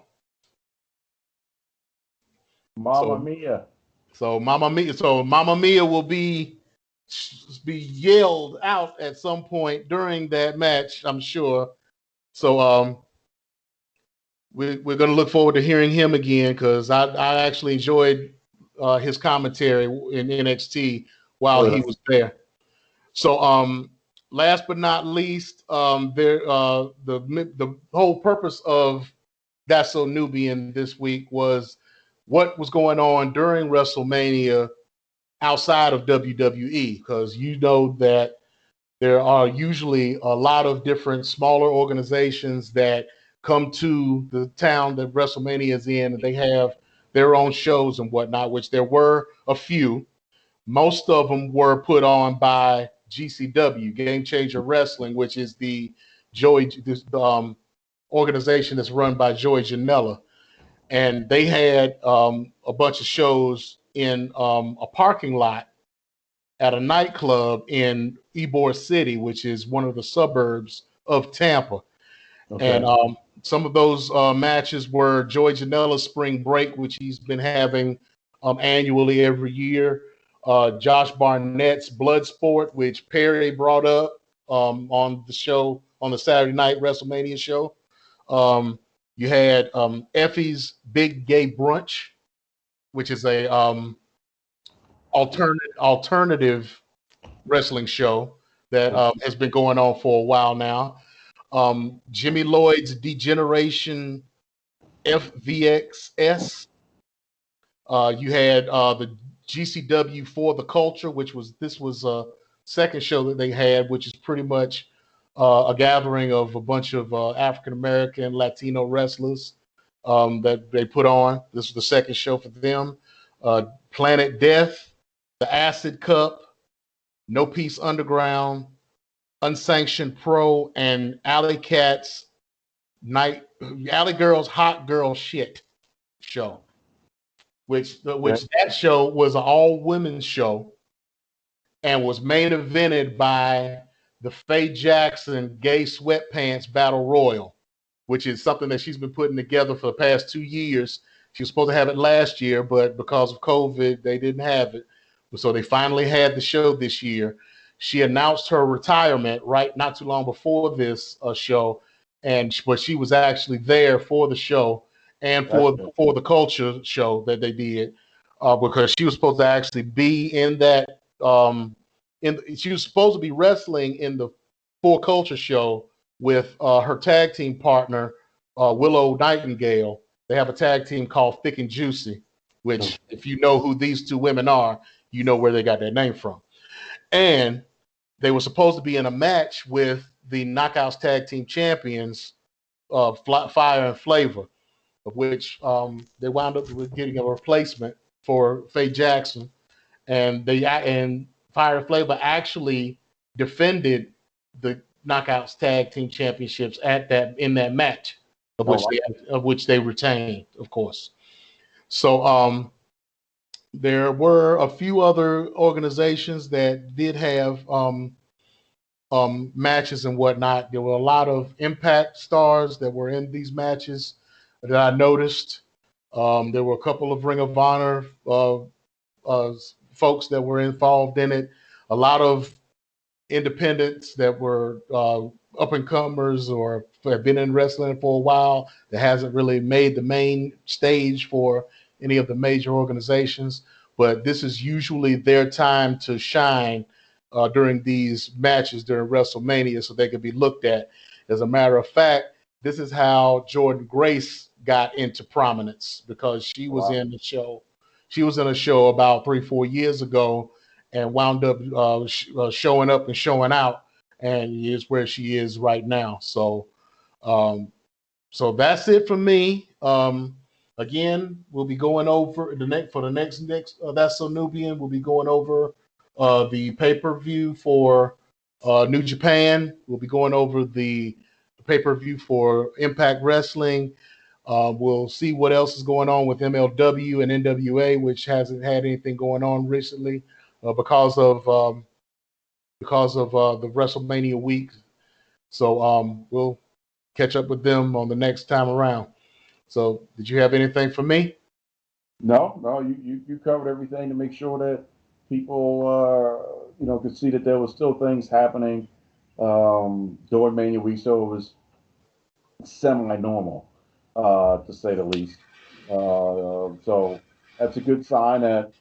Mamma Mia. So Mamma Mia will be yelled out at some point during that match, I'm sure. So we're going to look forward to hearing him again, because I actually enjoyed his commentary in NXT while he was there. So last but not least, the whole purpose of That's So Nubian this week was what was going on during WrestleMania outside of WWE, because you know that there are usually a lot of different smaller organizations that come to the town that WrestleMania is in, and they have their own shows and whatnot, which there were a few. Most of them were put on by GCW, Game Changer Wrestling, which is the organization that's run by Joey Janela. And they had a bunch of shows in a parking lot at a nightclub in Ybor City, which is one of the suburbs of Tampa. And some of those matches were Joey Janela's Spring Break, which he's been having annually every year. Josh Barnett's Bloodsport, which Perry brought up on the show, on the Saturday night WrestleMania show. You had Effie's Big Gay Brunch, which is a alternative wrestling show that has been going on for a while now. Jimmy Lloyd's Degeneration FVXS. You had the GCW For the Culture, which was a second show that they had, which is pretty much a gathering of a bunch of African-American, Latino wrestlers that they put on. This was the second show for them. Planet Death, The Acid Cup, No Peace Underground, Unsanctioned Pro, and Alley Girls Hot Girl Shit show, which that show was an all-women's show and was main evented by the Faye Jackson Gay Sweatpants Battle Royal, which is something that she's been putting together for the past 2 years. She was supposed to have it last year, but because of COVID, they didn't have it. So they finally had the show this year. She announced her retirement not too long before this show, but she was actually there for the show and for the culture show that they did, because she was supposed to actually be in that. She was supposed to be wrestling in the For Culture show with her tag team partner Willow Nightingale. They have a tag team called Thick and Juicy, which, if you know who these two women are, you know where they got their name from. And they were supposed to be in a match with the Knockouts Tag Team Champions, Fire and Flavor, of which they wound up with getting a replacement for Faye Jackson. And Fire and Flavor actually defended the Knockouts Tag Team Championships in that match, of which they retained, of course. So there were a few other organizations that did have matches and whatnot. There were a lot of Impact stars that were in these matches that I noticed. There were a couple of Ring of Honor folks that were involved in it. A lot of independents that were up and comers or have been in wrestling for a while that hasn't really made the main stage for any of the major organizations. But this is usually their time to shine during these matches during WrestleMania, so they can be looked at. As a matter of fact, this is how Jordynne Grace got into prominence, because she was in the show. She was in a show about 3-4 years ago and wound up showing up and showing out, and is where she is right now. So, so that's it for me. Again, we'll be going over the next That's So Nubian. We'll be going over the pay-per-view for New Japan. We'll be going over the pay-per-view for Impact Wrestling. We'll see what else is going on with MLW and NWA, which hasn't had anything going on recently because of the WrestleMania week. So we'll catch up with them on the next time around. So, did you have anything for me? No, you covered everything to make sure that people, could see that there was still things happening during Mania week, so it was semi-normal, to say the least. So that's a good sign that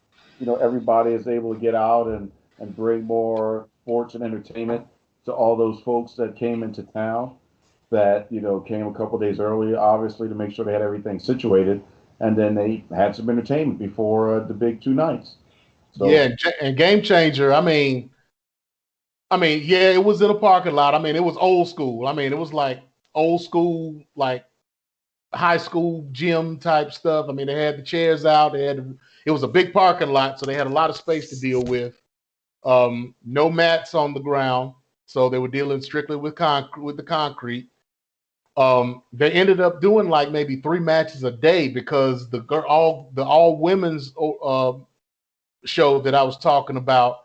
everybody is able to get out and bring more sports and entertainment to all those folks that came into town, that came a couple days earlier, obviously, to make sure they had everything situated, and then they had some entertainment before the big 2 nights. So, yeah, and Game Changer. I mean, yeah, it was in a parking lot. I mean, it was old school. I mean, it was like old school, like high school gym type stuff. I mean, they had the chairs out. It was a big parking lot, so they had a lot of space to deal with. No mats on the ground, so they were dealing strictly with the concrete. They ended up doing like maybe 3 matches a day, because the all women's show that I was talking about,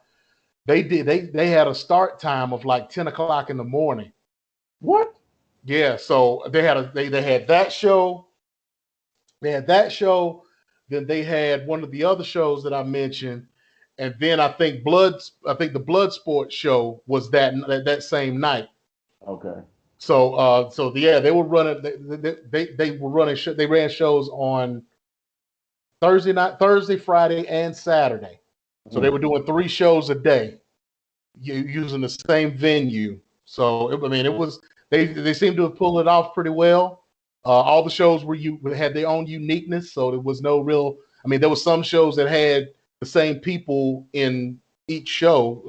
they had a start time of like 10 o'clock in the morning. What? Yeah, so they had that show. They had that show. Then they had one of the other shows that I mentioned, and then I think the Bloodsport show was that same night. Okay. So yeah, they were running. They ran shows on Thursday, Friday, and Saturday. So they were doing 3 shows a day, using the same venue. So they seemed to have pulled it off pretty well. All the shows had their own uniqueness, so there was no real. I mean, there were some shows that had the same people in each show,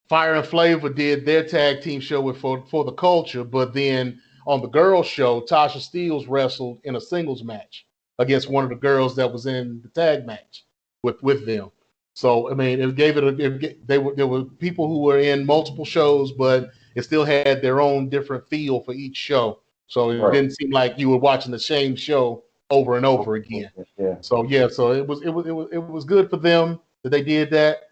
Fire and Flavor did their tag team show for the Culture, but then on the girls' show, Tasha Steelz wrestled in a singles match against one of the girls that was in the tag match with them. So I mean, there were people who were in multiple shows, but it still had their own different feel for each show. So it didn't seem like you were watching the same show over and over again. Yeah. So it was good for them that they did that.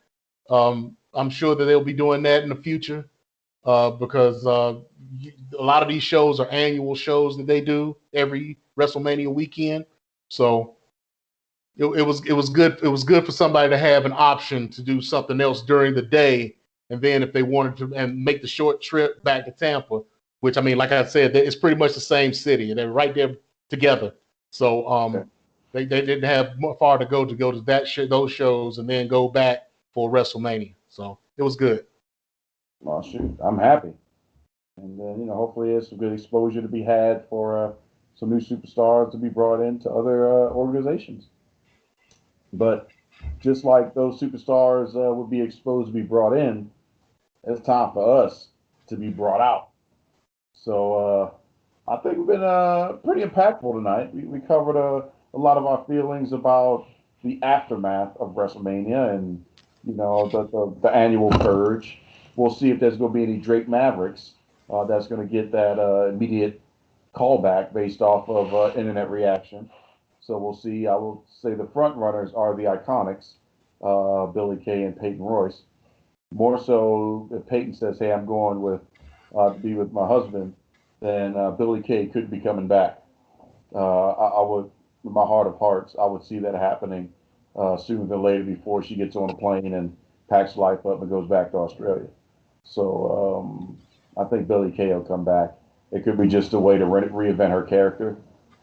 I'm sure that they'll be doing that in the future, because a lot of these shows are annual shows that they do every WrestleMania weekend. So it was good. It was good for somebody to have an option to do something else during the day, and then if they wanted to and make the short trip back to Tampa, which I mean, like I said, it's pretty much the same city, and they're right there together. So they didn't have far to go to those shows and then go back for WrestleMania. So it was good. Well, shoot, I'm happy. And then, hopefully there's some good exposure to be had for some new superstars to be brought into other organizations. But just like those superstars would be exposed to be brought in, it's time for us to be brought out. So I think we've been pretty impactful tonight. We covered a lot of our feelings about the aftermath of WrestleMania and, the annual Purge. We'll see if there's going to be any Drake Mavericks that's going to get that immediate callback based off of internet reaction. So we'll see. I will say the front runners are the Iconics, Billy Kay and Peyton Royce. More so, if Peyton says, "Hey, I'm going with to be with my husband," then Billy Kay could be coming back. I would, in my heart of hearts, I would see that happening sooner than later before she gets on a plane and packs life up and goes back to Australia. So I think Billy Kay will come back. It could be just a way to reinvent her character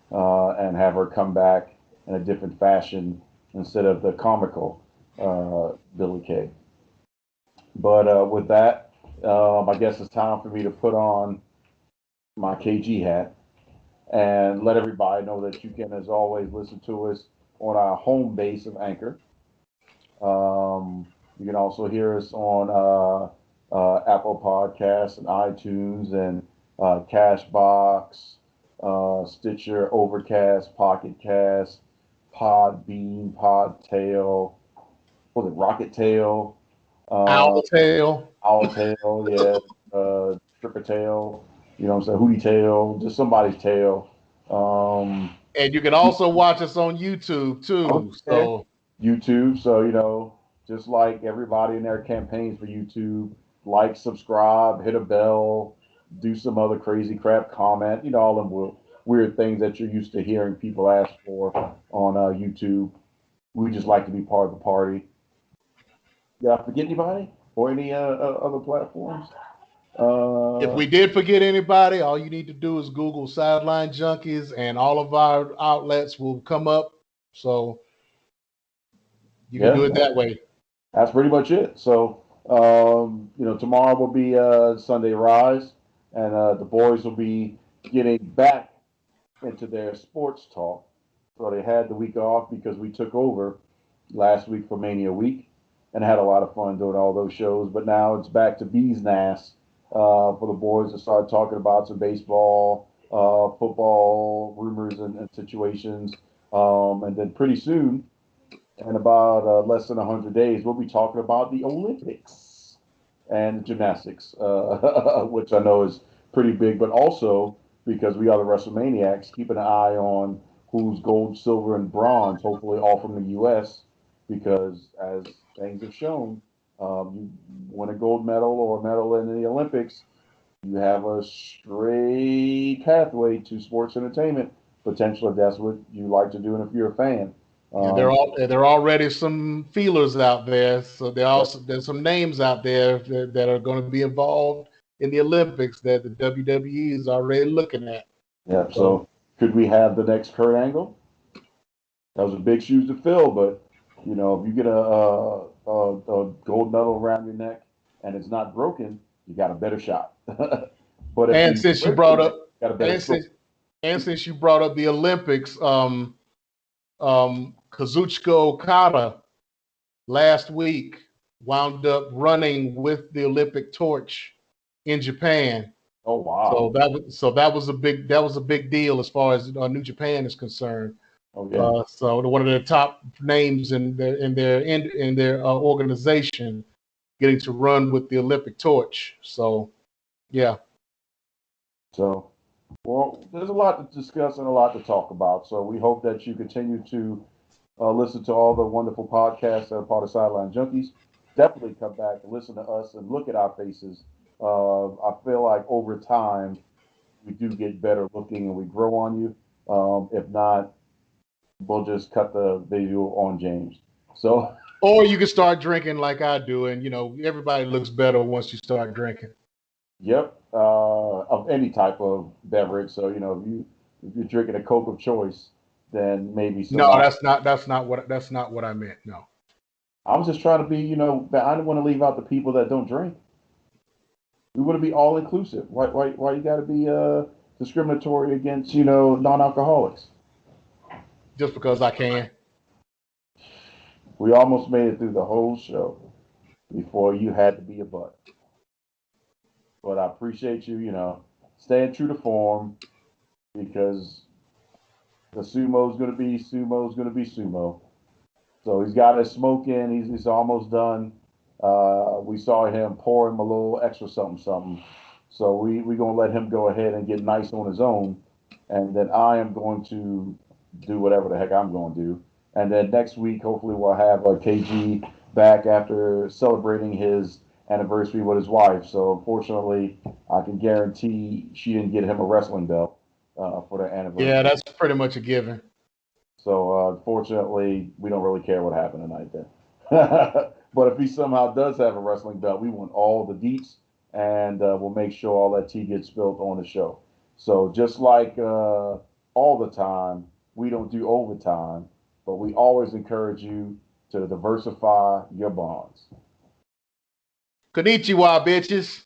and have her come back in a different fashion instead of the comical Billy Kay. But with that, I guess it's time for me to put on my KG hat and let everybody know that you can, as always, listen to us on our home base of Anchor. You can also hear us on Apple Podcasts and iTunes and Cashbox, Stitcher, Overcast, Pocket Cast, Podbean, Podtail, what was it, Rocket Tail? Owl Tail. Owl Tail, yeah. Stripper Tail, you know what I'm saying? Hootie Tail, just somebody's tail. And you can also watch us on YouTube too. So YouTube, so just like everybody in their campaigns for YouTube, like, subscribe, hit a bell, do some other crazy crap, comment, all them weird things that you're used to hearing people ask for on YouTube. We just like to be part of the party. Did I forget anybody or any other platforms? If we did forget anybody, all you need to do is Google Sideline Junkies and all of our outlets will come up. So you can do it that way. That's pretty much it. So, tomorrow will be Sunday Rise, and the boys will be getting back into their sports talk. So they had the week off because we took over last week for Mania Week and had a lot of fun doing all those shows. But now it's back to bees' Nas for the boys to start talking about some baseball, football rumors and situations. And then pretty soon, in about less than 100 days, we'll be talking about the Olympics and gymnastics, which I know is pretty big, but also because we are the Wrestlemaniacs, keeping an eye on who's gold, silver, and bronze, hopefully all from the U.S., because as things have shown, you win a gold medal or a medal in the Olympics, you have a straight pathway to sports entertainment potential if that's what you like to do and if you're a fan. There are already some feelers out there, so there's some names out there that are going to be involved in the Olympics that the WWE is already looking at. Yeah. So could we have the next Kurt Angle? That was a big shoes to fill, but if you get a gold medal around your neck and it's not broken, you got a better shot. But if since you brought up the Olympics, Kazuchika Okada last week wound up running with the Olympic torch in Japan. Oh wow! So that was a big deal as far as New Japan is concerned. Oh yeah. So one of the top names in their organization getting to run with the Olympic torch. So yeah. So. Well, there's a lot to discuss and a lot to talk about. So we hope that you continue to listen to all the wonderful podcasts that are part of Sideline Junkies. Definitely come back and listen to us and look at our faces. I feel like over time we do get better looking and we grow on you. If not, we'll just cut the video on James. So, Or you can start drinking like I do, and everybody looks better once you start drinking. yep, of any type of beverage. So, if you're drinking a Coke of choice, then maybe some. No, that's not what I meant. No. I was just trying to be, but I didn't want to leave out the people that don't drink. We want to be all inclusive. Why you got to be discriminatory against, non-alcoholics? Just because I can. We almost made it through the whole show before you had to be a butt. But I appreciate you, staying true to form because the sumo's going to be sumo. So he's got his smoke in. He's almost done. We saw him pour him a little extra something. So we going to let him go ahead and get nice on his own. And then I am going to do whatever the heck I'm going to do. And then next week, hopefully, we'll have KG back after celebrating his anniversary with his wife. So unfortunately, I can guarantee she didn't get him a wrestling belt for their anniversary. Yeah, that's pretty much a given. So unfortunately, we don't really care what happened tonight then. But if he somehow does have a wrestling belt, we want all the deets, and we'll make sure all that tea gets spilled on the show. So just like all the time, we don't do overtime, but we always encourage you to diversify your bonds. Konnichiwa, bitches.